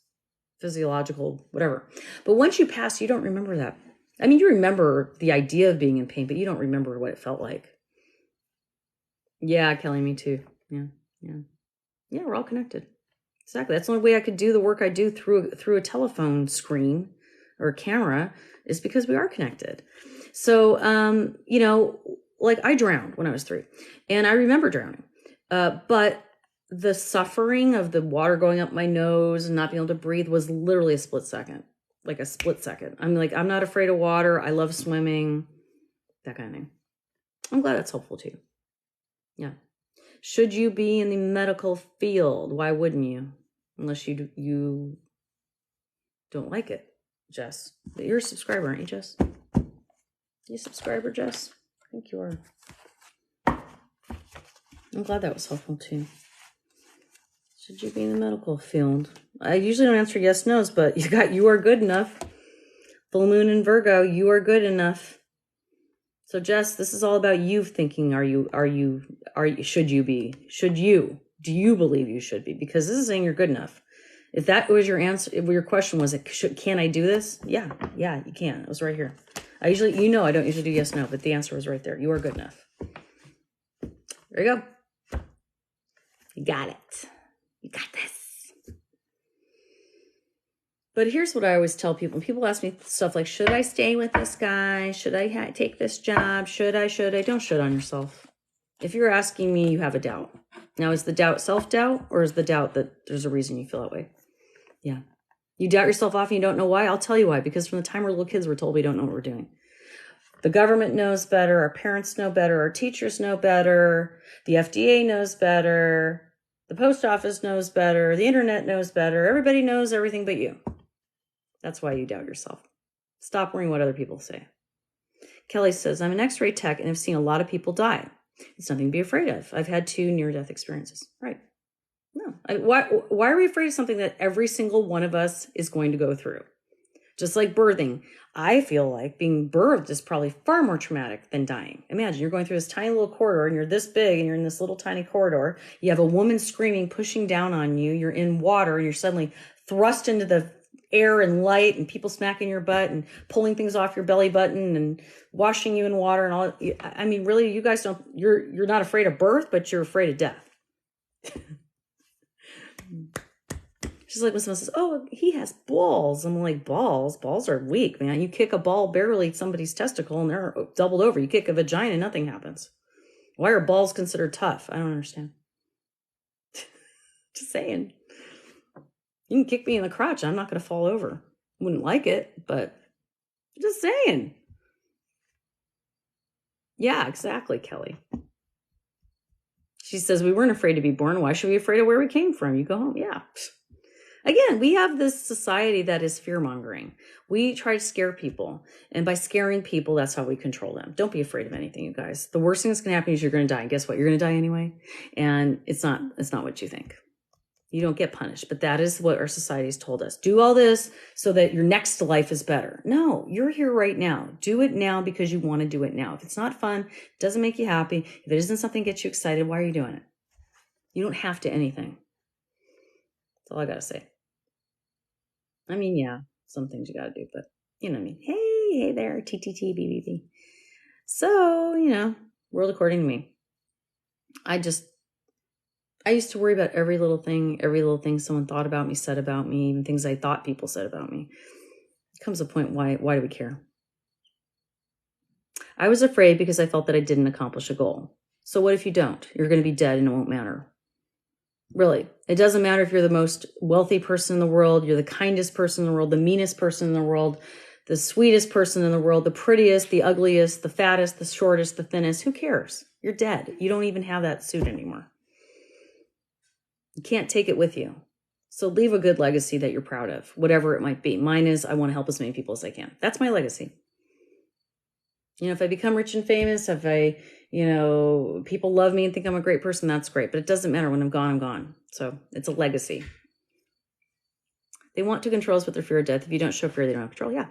physiological, whatever. But once you pass, you don't remember that. I mean, you remember the idea of being in pain, but you don't remember what it felt like. Yeah, Kelly, me too. Yeah, we're all connected. Exactly. That's the only way I could do the work I do through a telephone screen or a camera is because we are connected. So, like I drowned when I was 3 and I remember drowning. But the suffering of the water going up my nose and not being able to breathe was literally a split second. I'm like, I'm not afraid of water. I love swimming, that kind of thing. I'm glad that's helpful too. Yeah. Should you be in the medical field? Why wouldn't you? Unless you don't like it, Jess. But you're a subscriber, aren't you, Jess? You a subscriber, Jess? I think you are. I'm glad that was helpful too. Should you be in the medical field? I usually don't answer yes, no's, but you are good enough. Full moon in Virgo, you are good enough. So Jess, this is all about you thinking, should you be? Do you believe you should be? Because this is saying you're good enough. If that was your answer, if your question was, can I do this? Yeah, you can. It was right here. I don't usually do yes, no, but the answer was right there. You are good enough. There you go. You got it. You got this. But here's what I always tell people. When people ask me stuff like, should I stay with this guy? Should I take this job? Should I? Don't should on yourself. If you're asking me, you have a doubt. Now, is the doubt self-doubt or is the doubt that there's a reason you feel that way? Yeah. You doubt yourself off and you don't know why? I'll tell you why. Because from the time we're little kids, we're told we don't know what we're doing. The government knows better. Our parents know better. Our teachers know better. The FDA knows better. The post office knows better. The internet knows better. Everybody knows everything but you. That's why you doubt yourself. Stop worrying what other people say. Kelly says, I'm an X-ray tech and have seen a lot of people die. It's nothing to be afraid of. I've had 2 near-death experiences. Right. No. Why are we afraid of something that every single one of us is going to go through? Just like birthing. I feel like being birthed is probably far more traumatic than dying. Imagine you're going through this tiny little corridor and you're this big and you're in this little tiny corridor. You have a woman screaming, pushing down on you. You're in water and you're suddenly thrust into the air and light and people smacking your butt and pulling things off your belly button and washing you in water and all. I mean, really, you guys don't, you're not afraid of birth, but you're afraid of death. She's like, when someone says, oh, he has balls. I'm like, balls? Balls are weak, man. You kick a ball barely somebody's testicle and they're doubled over. You kick a vagina, nothing happens. Why are balls considered tough? I don't understand. Just saying. You can kick me in the crotch. I'm not going to fall over. Wouldn't like it, but just saying. Yeah, exactly, Kelly. She says, we weren't afraid to be born. Why should we be afraid of where we came from? You go home. Yeah. Again, we have this society that is fear-mongering. We try to scare people. And by scaring people, that's how we control them. Don't be afraid of anything, you guys. The worst thing that's going to happen is you're going to die. And guess what? You're going to die anyway. And it's not what you think. You don't get punished. But that is what our society's told us. Do all this so that your next life is better. No, you're here right now. Do it now because you want to do it now. If it's not fun, it doesn't make you happy, if it isn't something that gets you excited, why are you doing it? You don't have to anything. That's all I got to say. I mean, yeah, some things you got to do, but you know what I mean? Hey there, TTT, BBB. So, world according to me. I used to worry about every little thing someone thought about me, said about me, even things I thought people said about me. It comes a point, why do we care? I was afraid because I felt that I didn't accomplish a goal. So what if you don't? You're going to be dead and it won't matter. Really, it doesn't matter if you're the most wealthy person in the world, you're the kindest person in the world, the meanest person in the world, the sweetest person in the world, the prettiest, the ugliest, the fattest, the shortest, the thinnest. Who cares? You're dead. You don't even have that suit anymore. You can't take it with you. So leave a good legacy that you're proud of, whatever it might be. Mine is I want to help as many people as I can. That's my legacy. If I become rich and famous, if I, people love me and think I'm a great person, that's great. But it doesn't matter. When I'm gone, I'm gone. So it's a legacy. They want to control us with their fear of death. If you don't show fear, they don't have control. Yeah.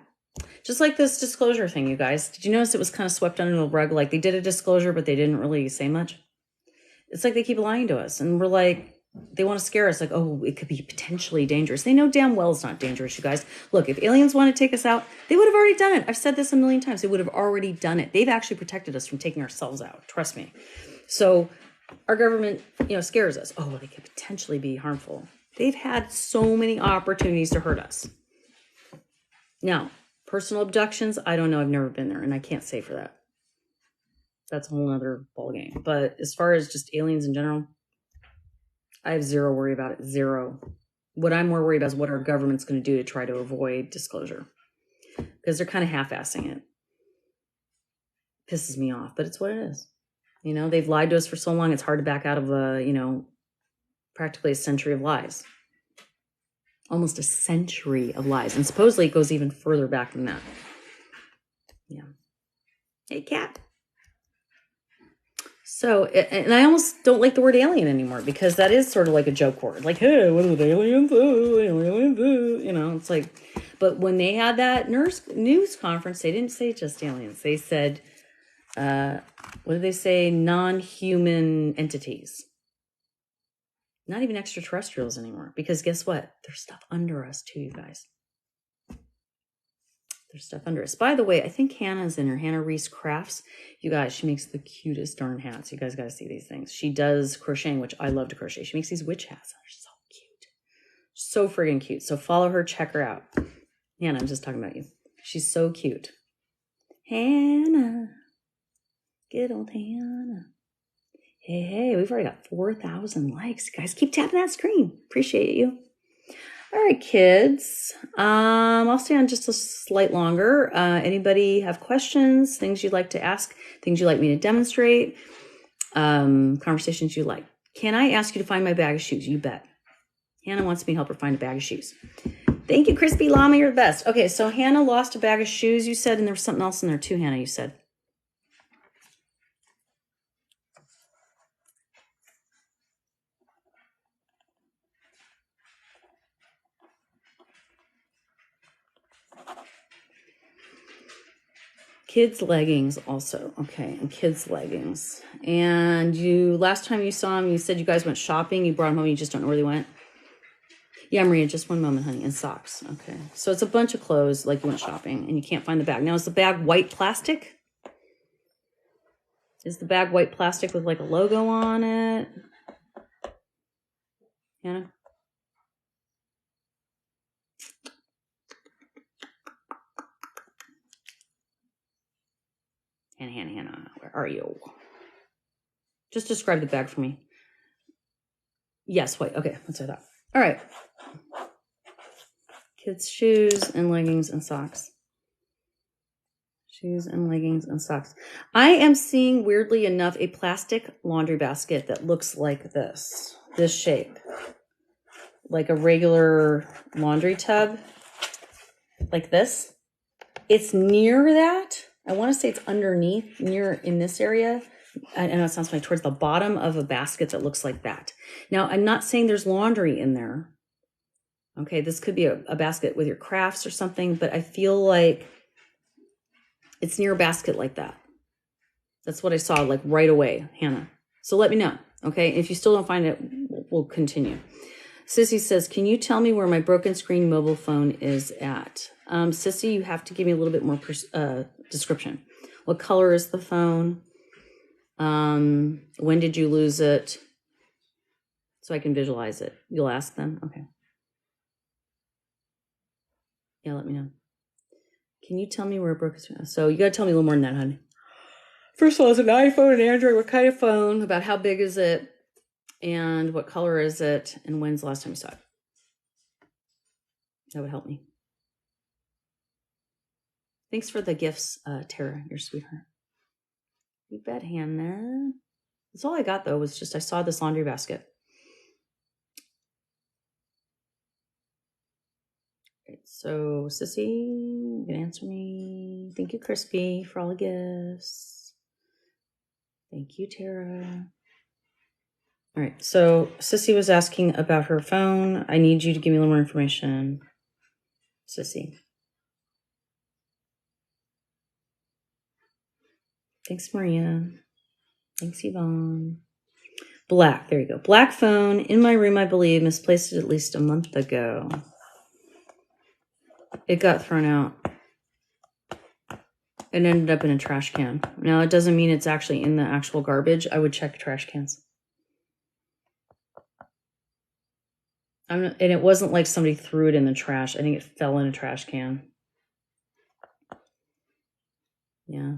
Just like this disclosure thing, you guys. Did you notice it was kind of swept under the rug? Like they did a disclosure, but they didn't really say much. It's like they keep lying to us. And we're like, they want to scare us like, oh, it could be potentially dangerous. They know damn well it's not dangerous, you guys. Look, if aliens want to take us out, they would have already done it. I've said this a million times. They would have already done it. They've actually protected us from taking ourselves out. Trust me. So our government, scares us. Oh, they could potentially be harmful. They've had so many opportunities to hurt us. Now, personal abductions, I don't know. I've never been there, and I can't say for that. That's a whole other ballgame. But as far as just aliens in general, I have zero worry about it. Zero. What I'm more worried about is what our government's going to do to try to avoid disclosure. Because they're kind of half-assing it. Pisses me off, but it's what it is. They've lied to us for so long, it's hard to back out of practically a century of lies. Almost a century of lies. And supposedly it goes even further back than that. Yeah. Hey, cat. So, and I almost don't like the word alien anymore because that is sort of like a joke word. Like, hey, what are the aliens? It's like, but when they had that news conference, they didn't say just aliens. They said, what did they say? Non-human entities. Not even extraterrestrials anymore. Because guess what? There's stuff under us too, you guys. There's stuff under us. By the way, I think Hannah's in her. Hannah Reese Crafts. You guys, she makes the cutest darn hats. You guys got to see these things. She does crocheting, which I love to crochet. She makes these witch hats. They're so cute. So friggin' cute. So follow her. Check her out. Hannah, I'm just talking about you. She's so cute. Hannah. Good old Hannah. Hey, we've already got 4,000 likes. Guys, keep tapping that screen. Appreciate you. All right, kids. I'll stay on just a slight longer. Anybody have questions, things you'd like to ask, things you'd like me to demonstrate, conversations you like? Can I ask you to find my bag of shoes? You bet. Hannah wants me to help her find a bag of shoes. Thank you, Crispy Llama. You're the best. Okay, so Hannah lost a bag of shoes, you said, and there was something else in there too, Hannah, you said. Kids leggings also. Okay, and kids leggings. And you, last time you saw him, you said you guys went shopping. You brought him home. You just don't know where they went. Yeah, Maria, just one moment, honey. And socks. Okay. So it's a bunch of clothes, like you went shopping, and you can't find the bag. Now, is the bag white plastic? Is the bag white plastic with like a logo on it? Hannah? Hannah, where are you? Just describe the bag for me. Yes, white. Okay, that's what I thought. All right. Kids' shoes and leggings and socks. Shoes and leggings and socks. I am seeing, weirdly enough, a plastic laundry basket that looks like this shape. Like a regular laundry tub. Like this. It's near that. I want to say it's underneath, near in this area. I know it sounds funny, towards the bottom of a basket that looks like that. Now, I'm not saying there's laundry in there. Okay, this could be a basket with your crafts or something, but I feel like it's near a basket like that. That's what I saw, like right away, Hannah. So let me know, okay? If you still don't find it, we'll continue. Sissy says, can you tell me where my broken screen mobile phone is at? Sissy, you have to give me a little bit more description. What color is the phone? When did you lose it? So I can visualize it. You'll ask them? Okay. Yeah, let me know. Can you tell me where it broke? So you got to tell me a little more than that, honey. First of all, is it an iPhone, an Android? What kind of phone? About how big is it? And what color is it? And when's the last time you saw it? That would help me. Thanks for the gifts, Tara, your sweetheart. You bet, Hannah. That's all I got, though, was just I saw this laundry basket. Right, so, Sissy, you can answer me. Thank you, Crispy, for all the gifts. Thank you, Tara. All right, so Sissy was asking about her phone. I need you to give me a little more information, Sissy. Thanks, Maria. Thanks, Yvonne. Black, there you go. Black phone in my room, I believe. Misplaced it at least a month ago. It got thrown out. It ended up in a trash can. Now, it doesn't mean it's actually in the actual garbage. I would check trash cans. And it wasn't like somebody threw it in the trash. I think it fell in a trash can. Yeah.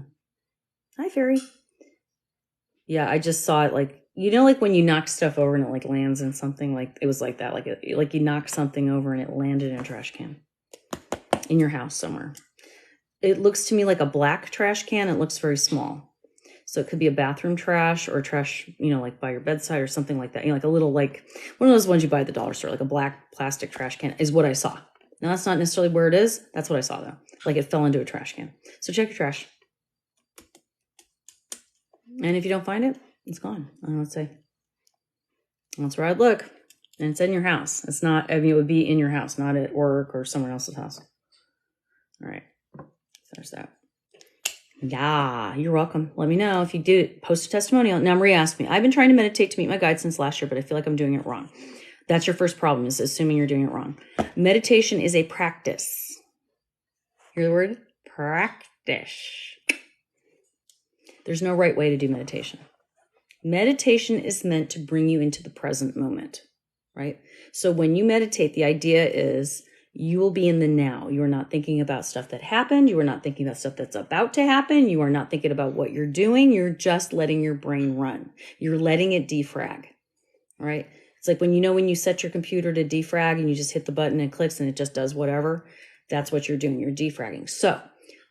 Hi, Fairy. Yeah, I just saw it like, you know, like when you knock stuff over and it like lands in something, like it was like that. Like you knocked something over and it landed in a trash can in your house somewhere. It looks to me like a black trash can. It looks very small. So it could be a bathroom trash or trash, you know, like by your bedside or something like that. You know, like a little, like one of those ones you buy at the dollar store, like a black plastic trash can is what I saw. Now, that's not necessarily where it is. That's what I saw, though. Like it fell into a trash can. So check your trash. And if you don't find it, it's gone. I don't know what to say. That's where I'd look. And it's in your house. It's not, I mean, it would be in your house, not at work or someone else's house. All right. So there's that. Yeah, you're welcome. Let me know if you do. Post a testimonial. Now, Maria asked me, I've been trying to meditate to meet my guide since last year, but I feel like I'm doing it wrong. That's your first problem, is assuming you're doing it wrong. Meditation is a practice. Hear the word? Practice. There's no right way to do meditation. Meditation is meant to bring you into the present moment, right? So when you meditate, the idea is you will be in the now. You are not thinking about stuff that happened. You are not thinking about stuff that's about to happen. You are not thinking about what you're doing. You're just letting your brain run. You're letting it defrag, all right? It's like when you set your computer to defrag and you just hit the button and it clicks and it just does whatever. That's what you're doing. You're defragging. So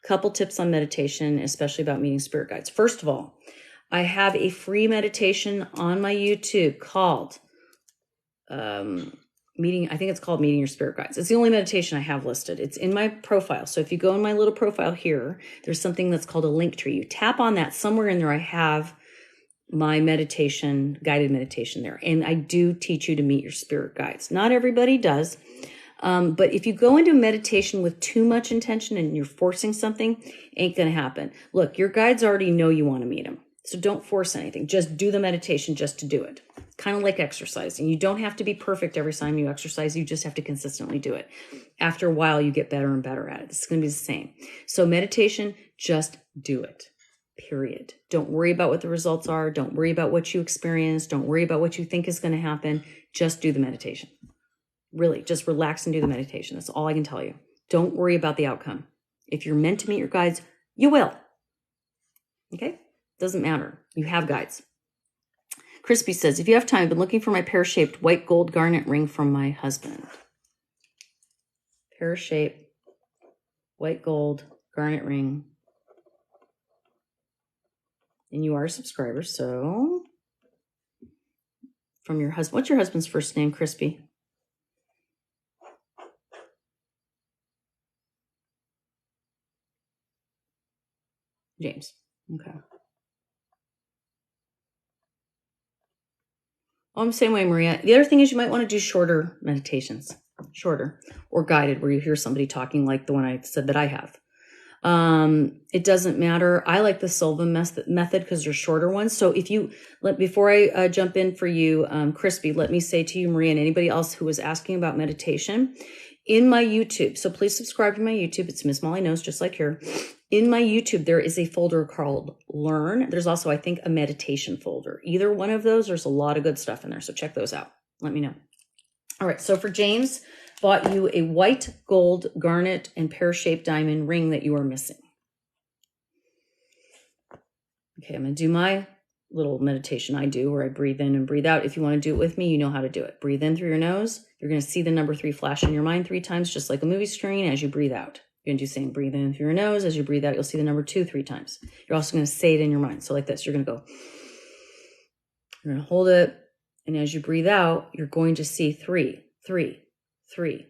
a couple tips on meditation, especially about meeting spirit guides. First of all, I have a free meditation on my YouTube called I think it's called Meeting Your Spirit Guides. It's the only meditation I have listed. It's in my profile. So if you go in my little profile here, there's something that's called a link tree. You tap on that. Somewhere in there, I have my meditation, guided meditation there. And I do teach you to meet your spirit guides. Not everybody does. But if you go into meditation with too much intention and you're forcing something, ain't going to happen. Look, your guides already know you want to meet them. So don't force anything. Just do the meditation just to do it. Kind of like exercising. You don't have to be perfect every time you exercise. You just have to consistently do it. After a while, you get better and better at it. It's going to be the same. So meditation, just do it. Period. Don't worry about what the results are. Don't worry about what you experience. Don't worry about what you think is going to happen. Just do the meditation. Really, just relax and do the meditation. That's all I can tell you. Don't worry about the outcome. If you're meant to meet your guides, you will. Okay? Doesn't matter. You have guides. Crispy says, if you have time, I've been looking for my pear-shaped white gold garnet ring from my husband. Pear-shaped white gold garnet ring. And you are a subscriber, so from your husband. What's your husband's first name, Crispy? James. Okay. Oh, I'm the same way, Maria. The other thing is you might want to do shorter meditations, shorter or guided, where you hear somebody talking like the one I said that I have. It doesn't matter. I like the Silva method because they're shorter ones. So if you before I jump in for you, Crispy, let me say to you, Maria, and anybody else who was asking about meditation, in my YouTube, so please subscribe to my YouTube. It's Miss Molly Knows, just like here. In my YouTube, there is a folder called Learn. There's also, I think, a meditation folder. Either one of those, there's a lot of good stuff in there. So check those out. Let me know. All right. So for James, bought you a white gold garnet and pear-shaped diamond ring that you are missing. Okay. I'm going to do my little meditation I do where I breathe in and breathe out. If you want to do it with me, you know how to do it. Breathe in through your nose. You're going to see the number 3 flash in your mind 3 times, just like a movie screen as you breathe out. You're going to do the same. Breathe in through your nose. As you breathe out, you'll see the number 2 3 times. You're also going to say it in your mind. So like this, you're going to go, you're going to hold it. And as you breathe out, you're going to see 3 3 3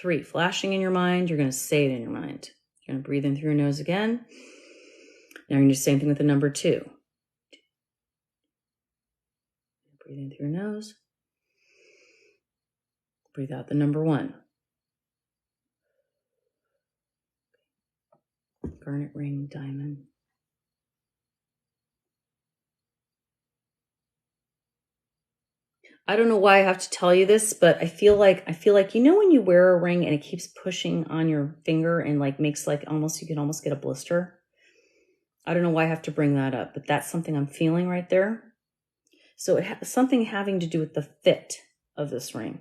3 flashing in your mind. You're going to say it in your mind. You're going to breathe in through your nose again. Now you're going to do the same thing with the number 2. Breathe in through your nose. Breathe out the number 1. Garnet ring, diamond. I don't know why I have to tell you this, but I feel like you know when you wear a ring and it keeps pushing on your finger and like makes like almost you can almost get a blister. I don't know why I have to bring that up, but that's something I'm feeling right there. So it has something having to do with the fit of this ring.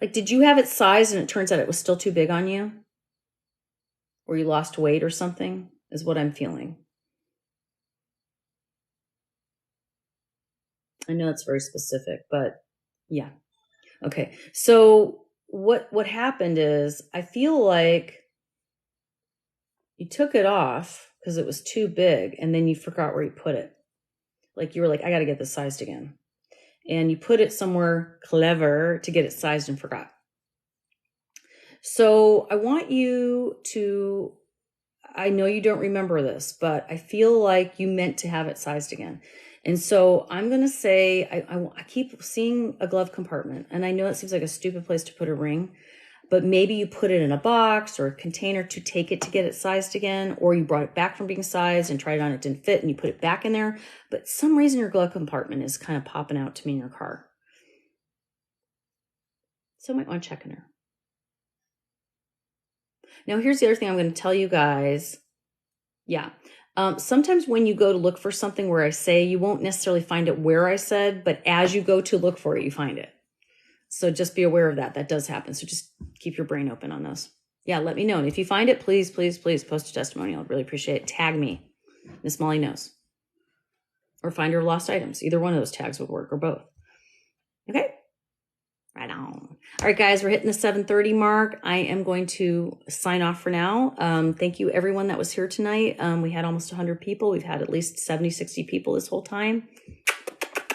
Like, did you have it sized and it turns out it was still too big on you? Or you lost weight or something, is what I'm feeling. I know it's very specific, but yeah. Okay. So what happened is I feel like you took it off because it was too big and then you forgot where you put it. Like you were like, I got to get this sized again. And you put it somewhere clever to get it sized and forgot. So I want you to, I know you don't remember this, but I feel like you meant to have it sized again. And so I'm going to say, I keep seeing a glove compartment, and I know it seems like a stupid place to put a ring, but maybe you put it in a box or a container to take it to get it sized again, or you brought it back from being sized and tried it on, it didn't fit, and you put it back in there. But some reason your glove compartment is kind of popping out to me in your car. So I might want to check in there. Now, here's the other thing I'm going to tell you guys. Yeah. Sometimes when you go to look for something where I say, you won't necessarily find it where I said, but as you go to look for it, you find it. So just be aware of that. That does happen. So just keep your brain open on those. Yeah, let me know. And if you find it, please, please, please post a testimonial. I'd really appreciate it. Tag me. Miss Molly Knows. Or find your lost items. Either one of those tags would work, or both. Okay? Right on. All right, guys, we're hitting the 7:30 mark. I am going to sign off for now. Thank you, everyone that was here tonight. We had almost 100 people. We've had at least 70, 60 people this whole time.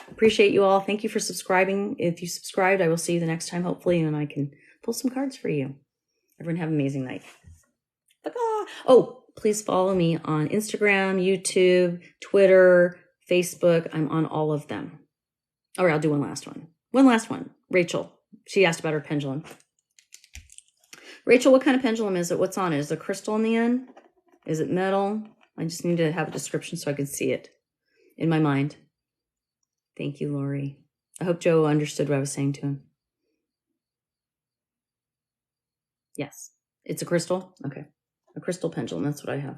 Appreciate you all. Thank you for subscribing. If you subscribed, I will see you the next time, hopefully, and I can pull some cards for you. Everyone have an amazing night. Oh, please follow me on Instagram, YouTube, Twitter, Facebook. I'm on all of them. All right, I'll do one last one. One last one. Rachel. She asked about her pendulum. Rachel, what kind of pendulum is it? What's on it? Is there crystal in the end? Is it metal? I just need to have a description so I can see it in my mind. Thank you, Lori. I hope Joe understood what I was saying to him. Yes. It's a crystal? Okay. A crystal pendulum. That's what I have.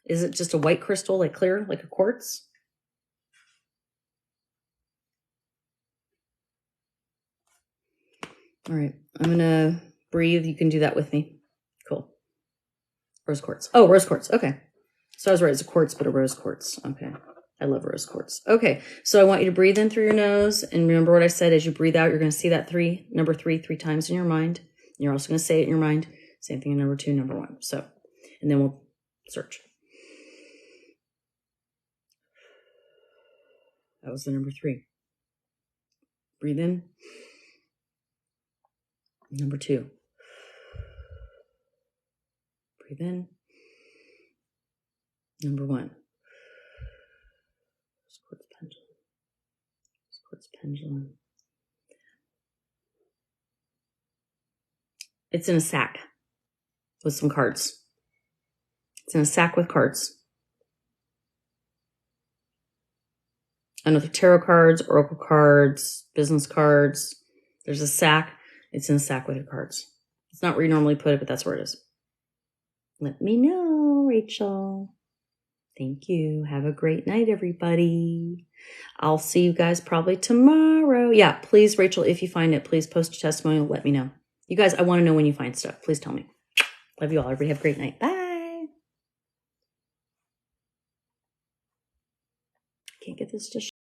Is it just a white crystal, like clear, like a quartz? All right. I'm going to breathe. You can do that with me. Cool. Rose quartz. Oh, rose quartz. Okay. So I was right. It's a quartz, but a rose quartz. Okay. I love rose quartz. Okay. So I want you to breathe in through your nose. And remember what I said. As you breathe out, you're going to see that number three times in your mind. You're also going to say it in your mind. Same thing in number 2, number 1. So, and then we'll search. That was the number 3. Breathe in. Number 2. Breathe in. Number 1. Quartz pendulum. Quartz pendulum. It's in a sack with some cards. It's in a sack with cards. Another tarot cards, oracle cards, business cards. There's a sack. It's in a sack with your cards. It's not where you normally put it, but that's where it is. Let me know, Rachel. Thank you. Have a great night, everybody. I'll see you guys probably tomorrow. Yeah, please, Rachel, if you find it, please post a testimonial. Let me know. You guys, I want to know when you find stuff. Please tell me. Love you all. Everybody have a great night. Bye. Can't get this to